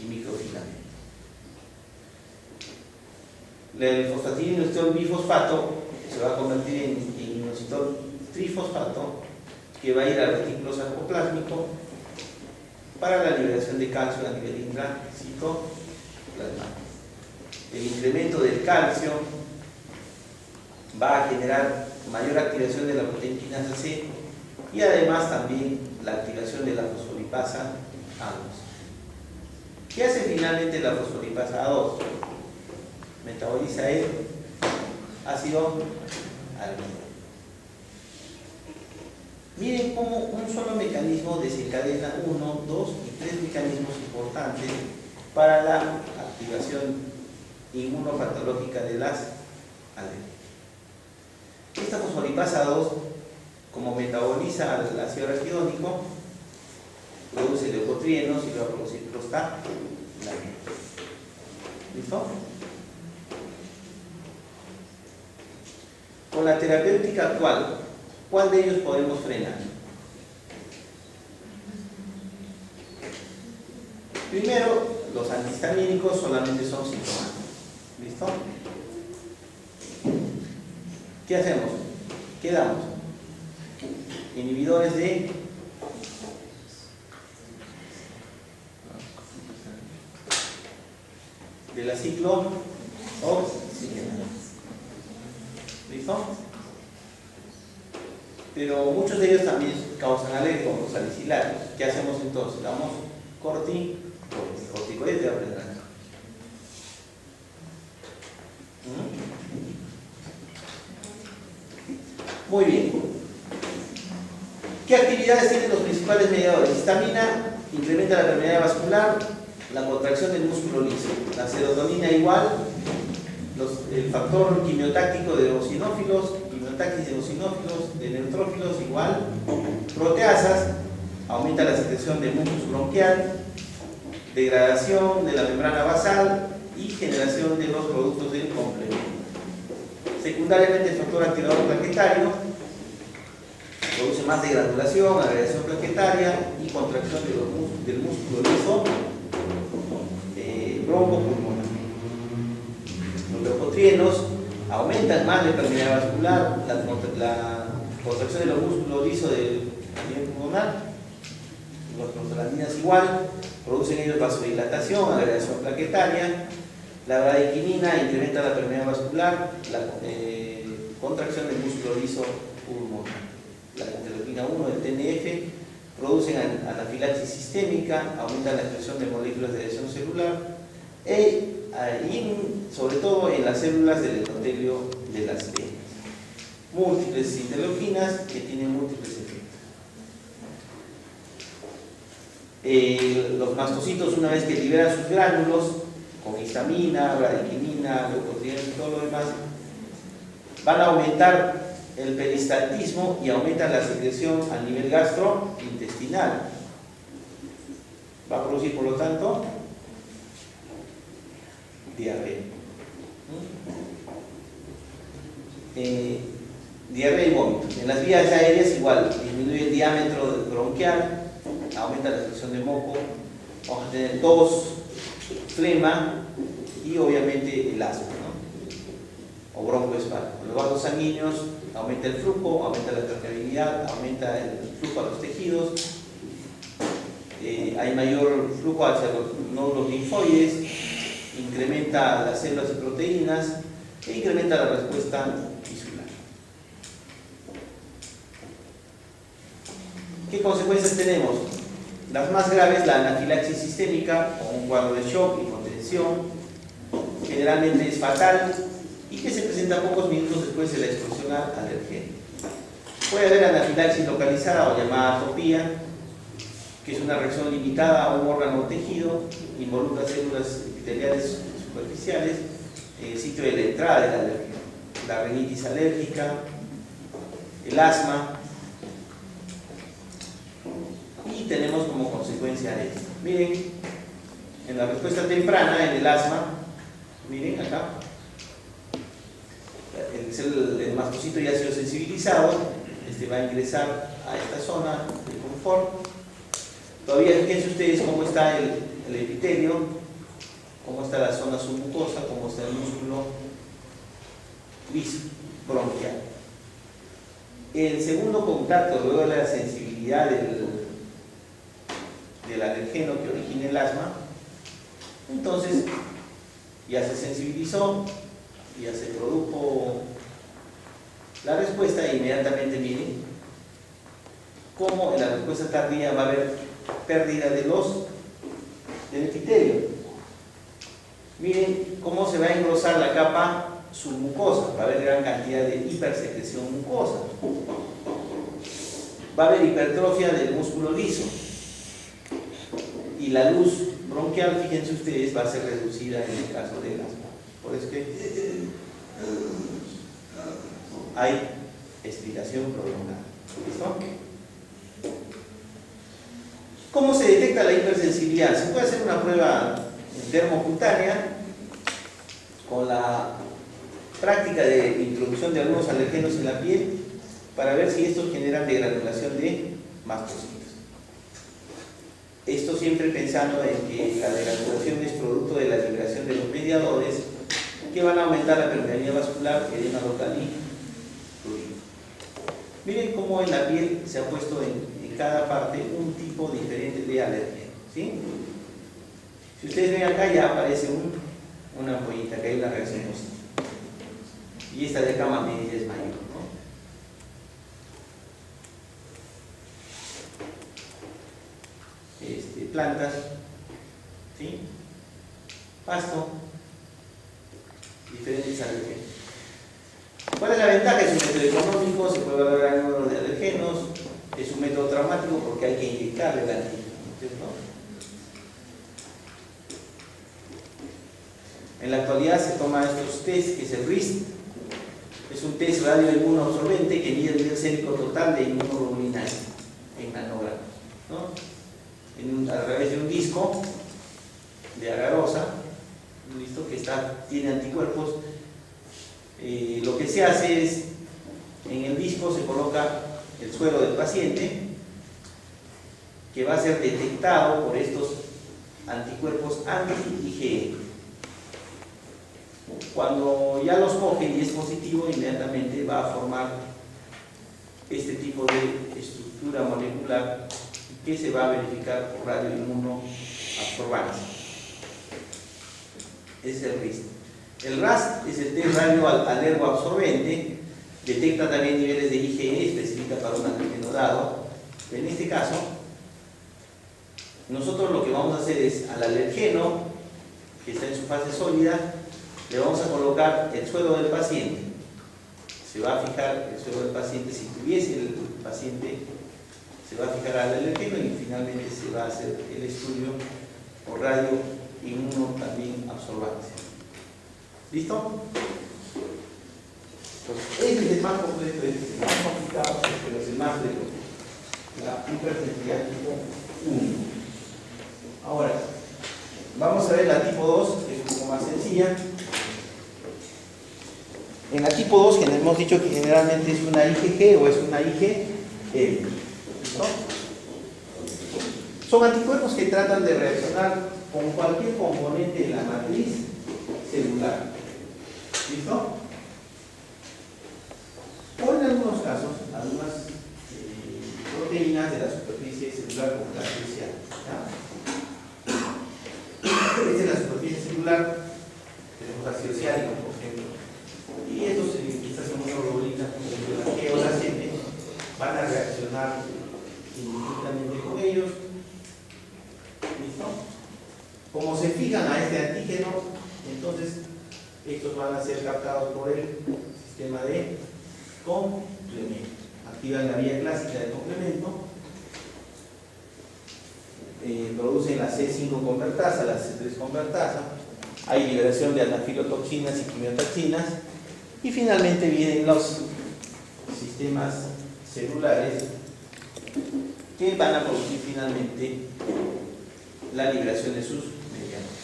y microfilamentos. El fosfatidilinositol bifosfato se va a convertir en inositol trifosfato, que va a ir al retículo sarcoplásmico para la liberación de calcio a nivel intracitoplasmático. El incremento del calcio va a generar mayor activación de la proteinquinasa C y además también la activación de la fosfolipasa A2. ¿Qué hace finalmente la fosfolipasa A2? Metaboliza el ácido alquilo. Miren cómo un solo mecanismo desencadena 1, 2 y 3 mecanismos importantes para la activación inmunopatológica de las alergias. Esta fosfolipasa 2, como metaboliza al ácido araquidónico, produce leucotrienos y va a producir prostaglandinas. ¿Listo? Con la terapéutica actual, ¿cuál de ellos podemos frenar? Primero, los antihistamínicos solamente son sintomáticos. ¿Listo? ¿Qué hacemos? ¿Qué damos? Inhibidores de la ciclooxigenasa. ¿Listo? Pero muchos de ellos también causan alergia, como los salicilatos. ¿Qué hacemos entonces? Damos corticoides de aprendizaje. Muy bien. ¿Qué actividades tienen los principales mediadores? Histamina incrementa la permeabilidad vascular, la contracción del músculo liso. La serotonina igual, el factor quimiotáctico de eosinófilos, quimiotáctis de eosinófilos, de neutrófilos igual. Proteasas, aumenta la secreción de mucus bronquial, degradación de la membrana basal y generación de los productos del complemento. Secundariamente, el factor activador plaquetario produce más degranulación, agregación plaquetaria y contracción del músculo liso broncopulmonar. Los leucotrienos aumentan más la permeabilidad vascular, la contracción de los músculos lisos del nivel pulmonar. Los prostaglandinas igual, producen ellos vasodilatación, agregación plaquetaria. La bradykinin incrementa la permeabilidad vascular, la contracción del músculo liso pulmonar. La interleuquina 1, el TNF, producen anafilaxis sistémica, aumentan la expresión de moléculas de adhesión celular y sobre todo en las células del endotelio de las venas. Múltiples interleuquinas que tienen múltiples efectos. Los mastocitos, una vez que liberan sus gránulos con histamina, bradykinin, leucotrienos y todo lo demás, van a aumentar el peristaltismo y aumentan la secreción a nivel gastrointestinal. Va a producir, por lo tanto, diarrea. Diarrea y vómito. En las vías aéreas igual, disminuye el diámetro bronquial, aumenta la secreción de moco, vamos a tener tos, flema y obviamente el asma, ¿no? O broncoespasmo. Los vasos sanguíneos aumenta el flujo, aumenta la permeabilidad, aumenta el flujo a los tejidos, hay mayor flujo hacia los nódulos linfoides, incrementa las células y proteínas e incrementa la respuesta tisular. ¿Qué consecuencias tenemos? Las más graves, la anafilaxis sistémica, con un cuadro de shock y contención, generalmente es fatal y que se presenta pocos minutos después de la exposición alergénica. Puede haber anafilaxis localizada o llamada atopía, que es una reacción limitada a un órgano o tejido, involucra células epiteliales superficiales, sitio de la entrada de la alergia, la rinitis alérgica, el asma, y tenemos como consecuencia esto. Miren, en la respuesta temprana, en el asma, miren acá, el mastocito ya ha sido sensibilizado, va a ingresar a esta zona de confort. Todavía fíjense ustedes cómo está el epitelio, cómo está la zona submucosa, cómo está el músculo liso bronquial. El segundo contacto, luego de la sensibilidad del alergeno que origina el asma, entonces ya se sensibilizó, ya se produjo la respuesta e inmediatamente miren cómo en la respuesta tardía va a haber pérdida del epitelio. Miren cómo se va a engrosar la capa submucosa, va a haber gran cantidad de hipersecreción mucosa. va a haber hipertrofia del músculo liso. Y la luz bronquial, fíjense ustedes, va a ser reducida en el caso del asma. Por eso que hay expiración prolongada. ¿Listo? ¿Cómo se detecta la hipersensibilidad? Se puede hacer una prueba dermocutánea con la práctica de introducción de algunos alergenos en la piel para ver si estos generan degranulación de mastocitos. Esto siempre pensando en que la degranulación es producto de la liberación de los mediadores que van a aumentar la permeabilidad vascular, edema local y prurito. Miren cómo en la piel se ha puesto en cada parte un tipo diferente de alergeno, ¿sí? Si ustedes ven acá ya aparece una ampollita, que hay una reacción positiva. Y esta de acá más media es mayor, ¿no? Plantas, ¿sí? Pasto, diferentes alergenos. ¿Cuál es la ventaja? Es un método económico, se puede valorar el número de alergenos, es un método traumático porque hay que inyectarle el antígeno, ¿cierto? En la actualidad se toman estos test, que es el RIST, es un test radioinmunoabsorbente que mide el nivel sérico total de inmunoglobulina en nanogramos, ¿no? A través de un disco de agarosa, ¿listo? Que tiene anticuerpos. Lo que se hace es, en el disco se coloca el suero del paciente, que va a ser detectado por estos anticuerpos anti-IgE. Cuando ya los cogen y es positivo, inmediatamente va a formar este tipo de estructura molecular que se va a verificar por radioinmunoabsorbancia. Ese es el RIST. El RAST es el test radioalergoabsorbente, detecta también niveles de IgE, especifica para un antígeno dado. En este caso, nosotros lo que vamos a hacer es al alergeno, que está en su fase sólida, le vamos a colocar el suero del paciente. Se va a fijar el suero del paciente, si tuviese el paciente, se va a fijar al alergeno y finalmente se va a hacer el estudio por radioinmuno también absorbancia. ¿Listo? Entonces, este es el más complejo, este es el más complicado, pero es el más lejos. La hipersensibilidad tipo 1. Ahora, vamos a ver la tipo 2, que es un poco más sencilla. En la tipo 2, que hemos dicho que generalmente es una IgG o es una IgM. ¿No? Son anticuerpos que tratan de reaccionar con cualquier componente de la matriz celular. ¿Listo? O en algunos casos, algunas proteínas de la superficie celular como la especial. Esta es la superficie celular, tenemos ácido ciálico, por ejemplo. Y estas inmunoglobulinas, por ejemplo, la G o la C, van a reaccionar indistintamente con ellos. ¿Listo? Como se fijan a este antígeno, entonces estos van a ser captados por el sistema de complemento. Activan la vía clásica del complemento, producen la C5 convertasa, la C3 convertasa, hay liberación de anafilotoxinas y quimiotoxinas, y finalmente vienen los sistemas celulares que van a producir finalmente la liberación de sus mediadores.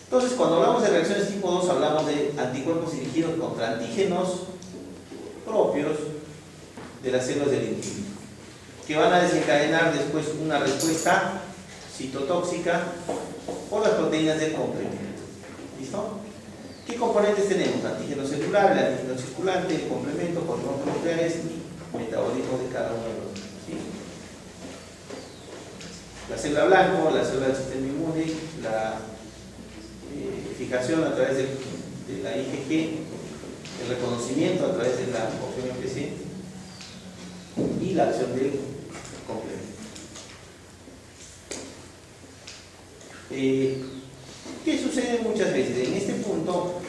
Entonces, cuando hablamos de reacciones tipo 2, hablamos de anticuerpos dirigidos contra antígenos propios de las células del individuo, que van a desencadenar después una respuesta citotóxica por las proteínas del complemento. ¿Listo? ¿Qué componentes tenemos? Antígeno celular, el antígeno circulante, el complemento, hormonas nucleares y metabolismo de cada uno de los mismos. ¿Sí? La célula blanco, la célula del sistema inmune, la fijación a través de la IgG, el reconocimiento a través de la OGMPC y la acción del complemento. ¿Qué sucede muchas veces? En este punto,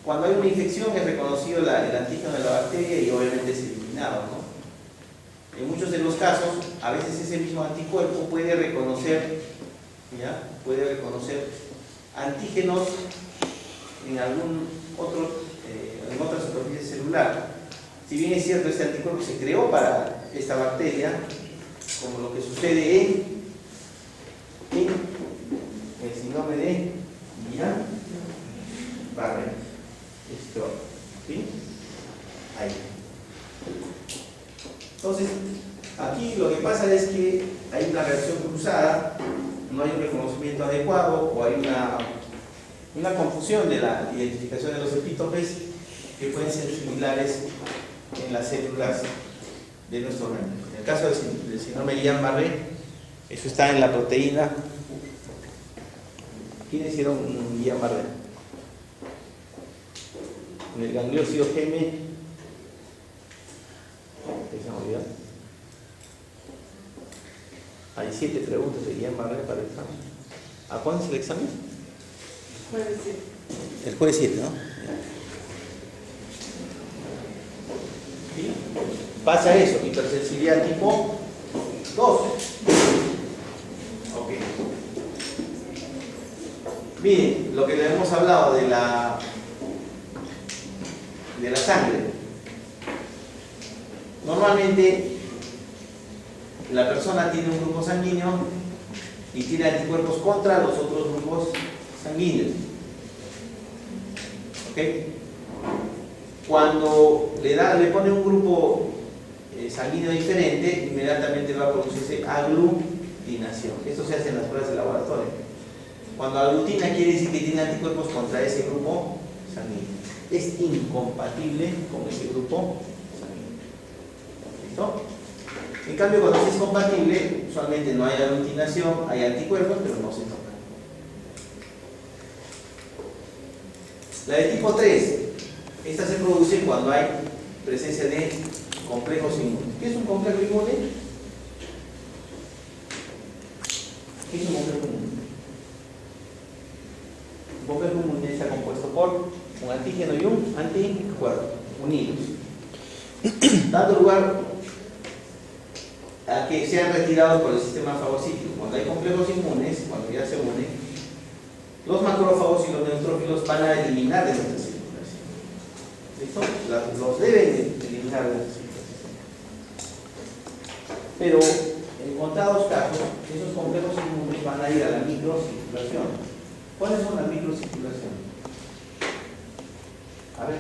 cuando hay una infección es reconocido el antígeno de la bacteria y obviamente es eliminado, ¿no? En muchos de los casos, a veces ese mismo anticuerpo puede reconocer, ¿ya? Puede reconocer antígenos en algún otro, en otra superficie celular. Si bien es cierto, este anticuerpo se creó para esta bacteria, como lo que sucede en el síndrome de Guillain-Barré. Esto, ¿sí? Ahí. Entonces, aquí lo que pasa es que hay una reacción cruzada, no hay un reconocimiento adecuado o hay una confusión de la identificación de los epítopes que pueden ser similares en las células de nuestro organismo. En el caso del síndrome de Guillain-Barré, eso está en la proteína. ¿Quiénes hicieron un Guillain-Barré? En el gangliósido GM. ¿Se me olvidó? Hay 7 preguntas de Guillain-Barré para el examen. ¿A cuándo es el examen? Jueves 7. El jueves 7, ¿no? ¿Sí? Pasa eso, hipersensibilidad tipo 2. Ok. Miren, lo que le hemos hablado de la sangre. Normalmente la persona tiene un grupo sanguíneo y tiene anticuerpos contra los otros grupos sanguíneos. ¿Ok? Cuando le pone un grupo sanguíneo diferente, inmediatamente va a producirse aglutinación. Esto se hace en las pruebas de laboratorio. Cuando aglutina quiere decir que tiene anticuerpos contra ese grupo sanguíneo. Es incompatible con ese grupo sanguíneo. ¿Listo? En cambio, cuando sí es compatible, usualmente no hay aglutinación, hay anticuerpos, pero no se tocan. La de tipo 3, esta se produce cuando hay presencia de complejos inmunes. ¿Qué es un complejo inmune? ¿Qué es un complejo inmune? Un complejo inmune está compuesto por un antígeno y un anticuerpo unidos, dando lugar a que sean retirados por el sistema fagocítico. Cuando hay complejos inmunes, cuando ya se unen, los macrófagos y los neutrófilos van a eliminar de nuestras células. ¿Listo? Los deben eliminar de nuestras células. Pero en contados casos, esos complejos inmunes van a ir a la microcirculación. ¿Cuáles son las microcirculaciones? A ver.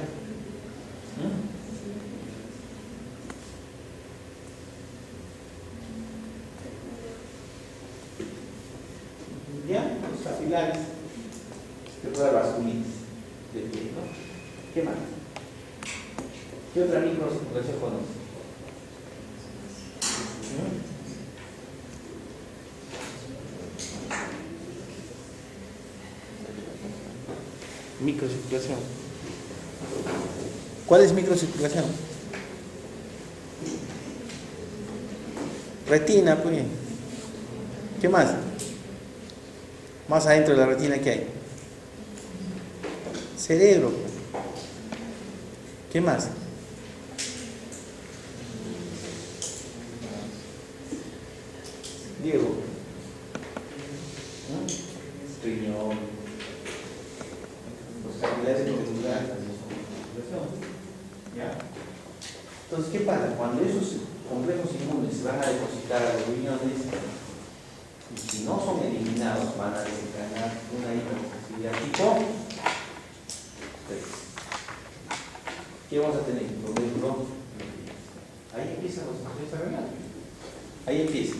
¿Ya? Los capilares, que toda la vasculitis de piel, ¿no? ¿Qué más? ¿Qué otra microcirculación conoce? Microcirculación. ¿Cuál es microcirculación? Retina, pues. ¿Qué más? Más adentro de la retina, ¿qué hay? Cerebro. ¿Qué más? Diego. Riñón. Los capilares conjugales. ¿Ya? Entonces, ¿qué pasa? Cuando esos complejos inmunes se van a depositar a los riñones, y si no son eliminados, van a desencadenar una hipersensibilidad tipo 3. ¿Qué vamos a tener? Por ejemplo, ahí empiezan los complejos renales. Ahí empieza.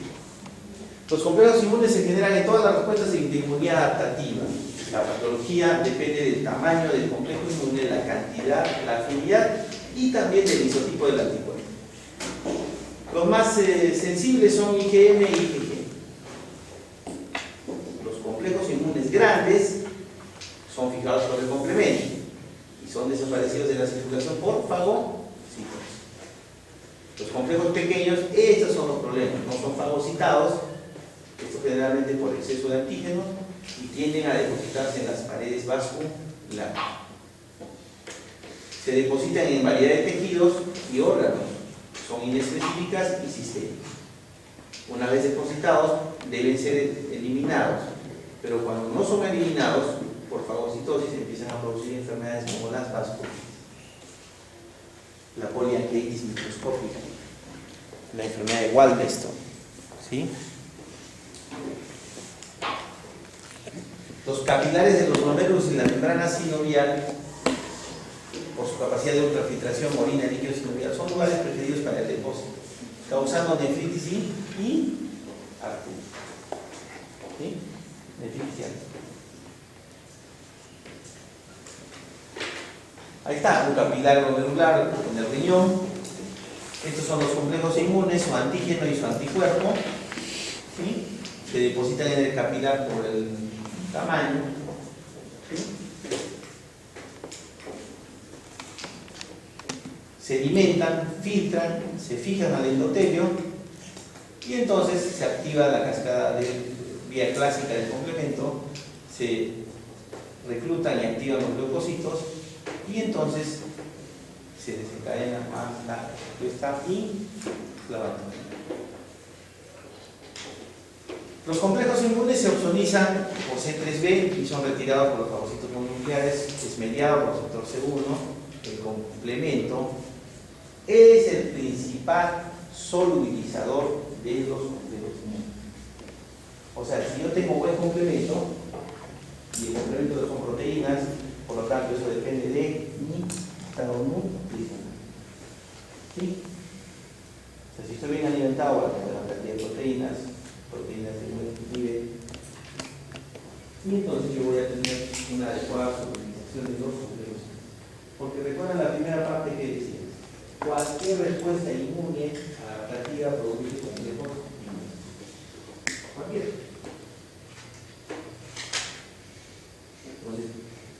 Los complejos inmunes se generan en todas las respuestas de inmunidad adaptativa. La patología depende del tamaño del complejo inmune, la cantidad, la afinidad y también del isotipo del anticuerpo. Los más sensibles son IgM y IgG. Los complejos inmunes grandes son fijados por el complemento y son desaparecidos de la circulación por fagocitosis. Los complejos pequeños, estos son los problemas, no son fagocitados, esto generalmente por exceso de antígenos, y tienden a depositarse en las paredes vasculares. Se depositan en variedad de tejidos y órganos, son inespecíficas y sistémicas. Una vez depositados, deben ser eliminados, pero cuando no son eliminados, por fagocitosis empiezan a producir enfermedades como las vasculitis, la polianquitis microscópica, la enfermedad de Waldenstone, ¿sí? Los capilares de los glomérulos y la membrana sinovial, por su capacidad de ultrafiltración, orina, líquido sinovial, son lugares preferidos para el depósito, causando nefritis y artritis. ¿Sí? Nefritis y artritis. Ahí está, un capilar glomerular en el riñón. Estos son los complejos inmunes, su antígeno y su anticuerpo. ¿Sí? Se depositan en el capilar por el tamaño. ¿Sí? Sedimentan, filtran, se fijan al endotelio y entonces se activa la cascada de vía clásica del complemento, se reclutan y activan los leucocitos y entonces se desencadena más la respuesta inflamatoria. Los complejos inmunes se opsonizan por C3b y son retirados por los fagocitos mononucleares, es mediado por receptor C1. El complemento es el principal solubilizador de los complejos inmunes. O sea, si yo tengo buen complemento y el complemento son proteínas, por lo tanto eso depende de mi estado nutricional. ¿Sí? O sea, si estoy bien alimentado, voy a tener una cantidad de proteínas de buen nivel, y entonces yo voy a tener una adecuada solubilización de los complejos. Porque recuerdan la primera parte que decía, cualquier respuesta inmune adaptativa produce complejos inmunes. Cualquier. Entonces,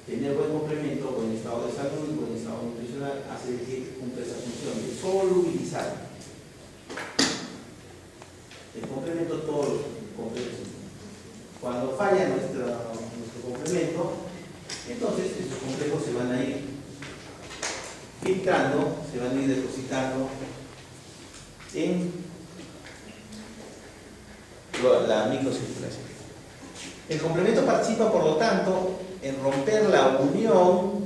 tener buen complemento, buen estado de salud y buen estado nutricional hace que cumpla esa función de solubilizar el complemento, todos los complejos. Cuando falla nuestro complemento, entonces estos complejos se van a ir filtrando, se van a ir depositando en la microcirculación. El complemento participa, por lo tanto, en romper la unión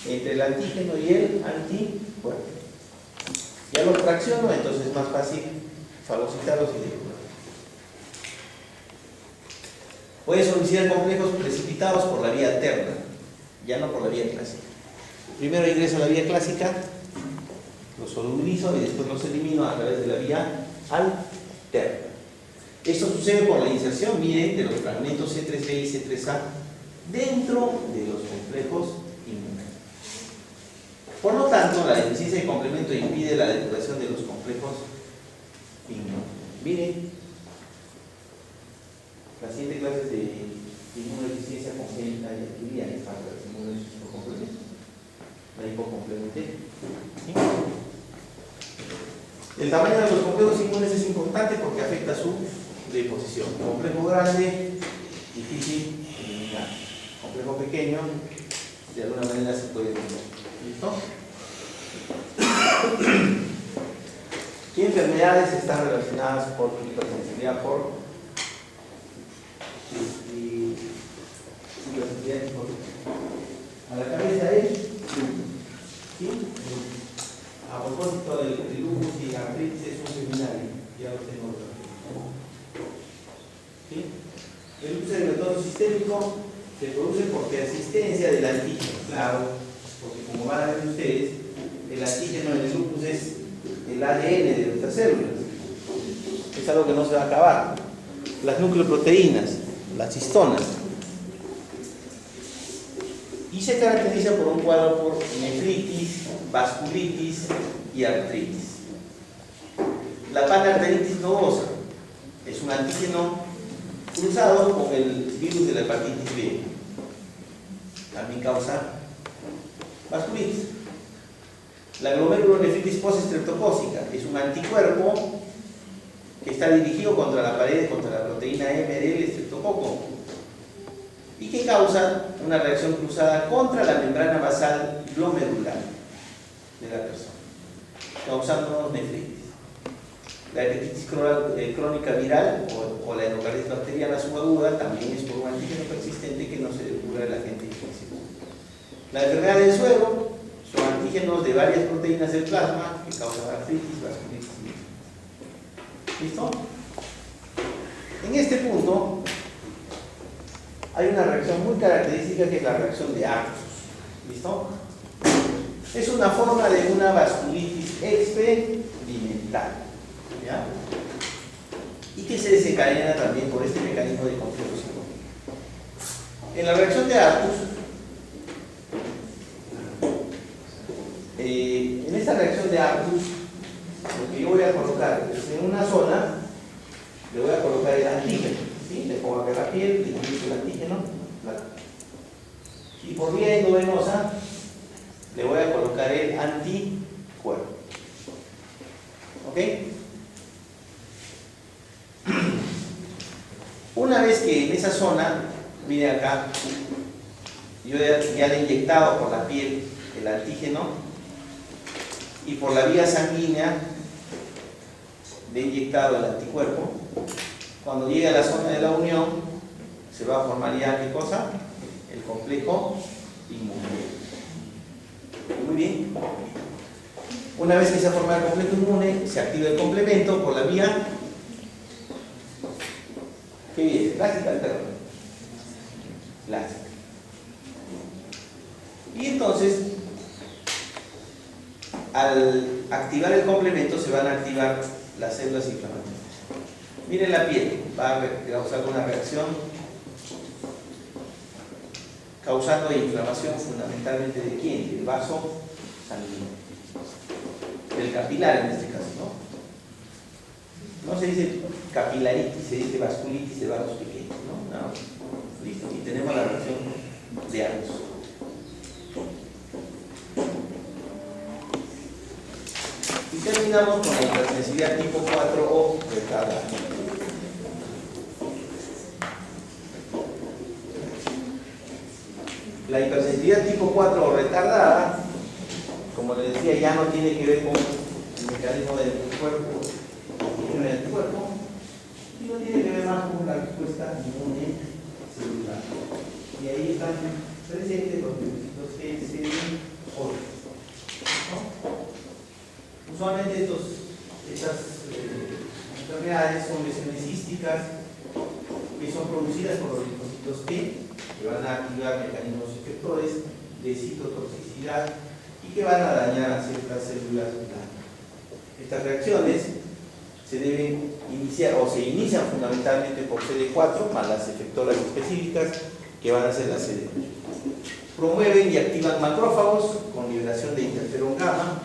entre el antígeno y el anticuerpo. Ya lo fracciono, entonces es más fácil fagocitarlos y depurar. Puede solucionar complejos precipitados por la vía alterna, ya no por la vía clásica. Primero ingreso a la vía clásica, los solubilizo y después los elimino a través de la vía alterna. Esto sucede por la inserción, miren, de los fragmentos C3b y C3a dentro de los complejos inmunes. Por lo tanto, la deficiencia de complemento impide la depuración de los complejos inmunes. Miren, las 7 clases de inmunodeficiencia congénita y adquirida en las inmunes por complemento. La hipocomplementé. ¿Sí? El tamaño de los complejos inmunes es importante porque afecta su deposición. Complejo grande, difícil de eliminar. Complejo pequeño, de alguna manera se puede eliminar. ¿Listo? ¿Qué enfermedades están relacionadas con hipersensibilidad por a la cabeza es lupus? ¿Sí? A propósito del lupus y artritis es un seminario, ya lo tengo. ¿Sí? El lupus eritematoso sistémico se produce por persistencia del antígeno, claro, porque como van a ver ustedes, el antígeno en el lupus es el ADN de nuestras células, es algo que no se va a acabar. Las nucleoproteínas, las histonas, y se caracteriza por un cuadro por nefritis, vasculitis y artritis. La panarteritis nodosa es un antígeno cruzado con el virus de la hepatitis B. También causa vasculitis. La glomerulonefritis postestreptocócica es un anticuerpo que está dirigido contra la pared, contra la proteína M del estreptococo, y que causa una reacción cruzada contra la membrana basal glomerular de la persona, causando nefritis. La hepatitis crónica viral o la endocarditis bacteriana subaguda también es por un antígeno persistente que no se depura el agente infeccioso. La enfermedad del suero son antígenos de varias proteínas del plasma que causan artritis, vasculitis. ¿Listo? En este punto hay una reacción muy característica que es la reacción de Artus. ¿Listo? Es una forma de una vasculitis experimental, ¿ya? Y que se desencadena también por este mecanismo de complejo psicológico. En la reacción de Artus, en esta reacción de Artus, lo que yo voy a colocar es en una zona, le voy a colocar el antígeno, ¿sí? Le pongo acá la piel, le utilizo el antígeno, y por vía endovenosa le voy a colocar el anticuerpo. ¿Ok? Una vez que en esa zona, mire acá, yo ya le he inyectado por la piel el antígeno y por la vía sanguínea le he inyectado el anticuerpo. Cuando llegue a la zona de la unión, se va a formar ya, ¿qué cosa? El complejo inmune. Muy bien. Una vez que se ha formado el complejo inmune, se activa el complemento por la vía. ¿Qué viene? ¿Clásica o terror? Clásica. Y entonces, al activar el complemento, se van a activar las células inflamatorias. Miren la piel, va a causar una reacción causando inflamación fundamentalmente de quién? Del vaso sanguíneo, del capilar en este caso, ¿no? No se dice capilaritis, se dice vasculitis de vasos pequeños, ¿no? Listo, y tenemos la reacción de Artus. Y terminamos con la hipersensibilidad tipo 4 o retardada. La hipersensibilidad tipo 4 o retardada, como les decía, ya no tiene que ver con el mecanismo del cuerpo, sino tiene que ver más con la respuesta inmune celular. Y ahí están presentes los linfocitos T, C y O. Usualmente estas enfermedades son lesiones císticas que son producidas por los linfocitos T, que van a activar mecanismos efectores de citotoxicidad y que van a dañar a ciertas células blancas. Estas reacciones se deben iniciar o se inician fundamentalmente por CD4 más las efectoras específicas que van a ser las CD8. Promueven y activan macrófagos con liberación de interferón gamma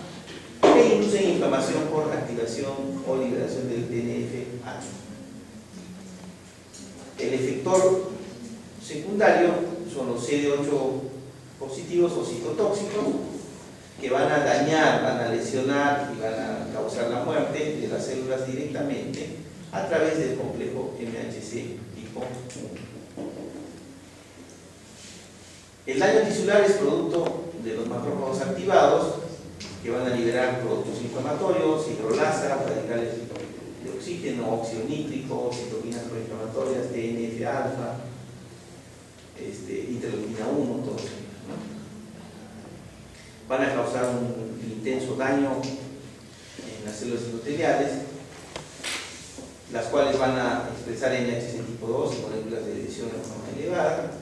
e inducen inflamación por activación o liberación del TNF-alfa. El efector secundario son los CD8 positivos o citotóxicos que van a dañar, van a lesionar y van a causar la muerte de las células directamente a través del complejo MHC tipo 1. El daño tisular es producto de los macrófagos activados que van a liberar productos inflamatorios, hidrolasa, radicales de oxígeno, óxido nítrico, citoquinas proinflamatorias, TNF-alfa, interleuquina 1, todo eso, ¿no? Van a causar un intenso daño en las células endoteliales, las cuales van a expresar NHC tipo 2 y moléculas de lesión de forma elevada,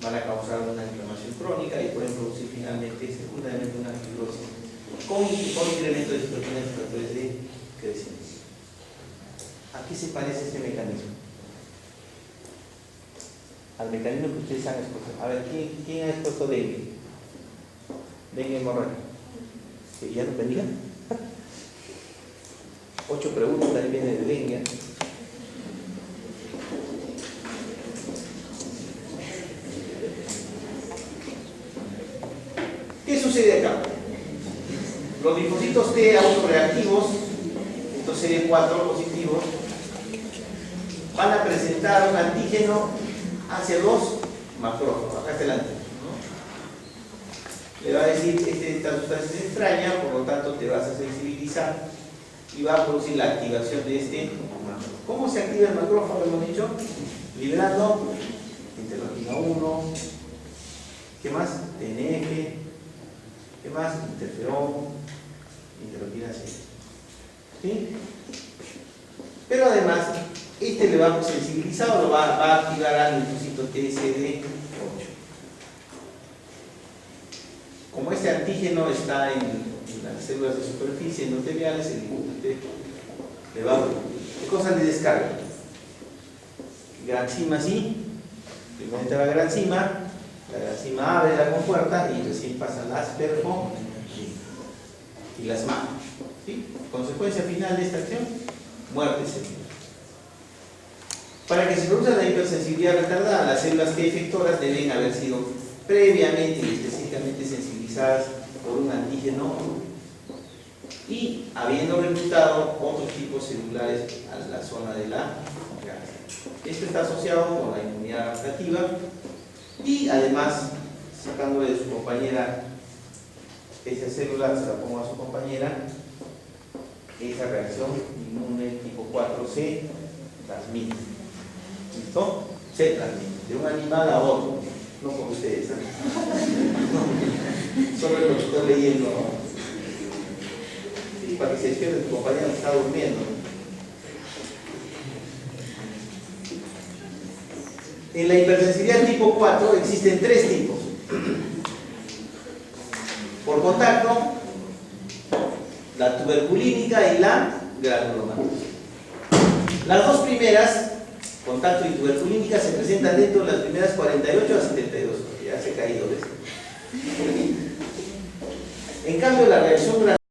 van a causar una inflamación crónica y pueden producir finalmente secundariamente una fibrosis con incremento de citoquinas factores de crecimiento. ¿A qué se parece este mecanismo? Al mecanismo que ustedes han expuesto. A ver, ¿quién ha expuesto dengue? Dengue hemorrágico. ¿Que ya no bendiga? 8 preguntas, ahí viene de dengue. ¿Qué sucede acá? Los linfocitos T autoreactivos, estos CD4 positivos, van a presentar un antígeno hacia los macrófagos. Acá está el antígeno, ¿no? Le va a decir, esta sustancia es extraña, por lo tanto te vas a sensibilizar y va a producir la activación de este macrófago. ¿Cómo se activa el macrófago? Hemos dicho, liberando interleuquina 1, ¿qué más? TNF, ¿qué más? Interferón, interleuquina 6. ¿Sí? Pero además, este le va sensibilizado, lo va a activar al linfocito TSD8. Como este antígeno está en las células de superficie endoteliales, el linfocito le va a... ¿Qué cosas le descarga? Granzima sí, primero entra la granzima abre la compuerta y recién pasan las perfo y las manos. ¿Sí? Consecuencia final de esta acción, muerte celular. Para que se produzca la hipersensibilidad retardada, las células T efectoras deben haber sido previamente y específicamente sensibilizadas por un antígeno y habiendo reclutado otros tipos celulares a la zona de la grasa. Esto está asociado con la inmunidad adaptativa y además, sacándole de su compañera esa célula, se la pongo a su compañera, esa reacción inmune tipo 4C transmite. ¿Listo? Se transmite de un animal a otro, no con ustedes, ¿eh? No, solo lo que estoy leyendo. Sí, para que se despierte tu compañero que está durmiendo. En la hipersensibilidad tipo 4 existen 3 tipos. Por contacto, la tuberculínica y la granulomatosa. Las dos primeras, contacto y tuberculínica, se presentan dentro de las primeras 48 a 72 horas. Ya se ha caído, ¿ves? En cambio, la reacción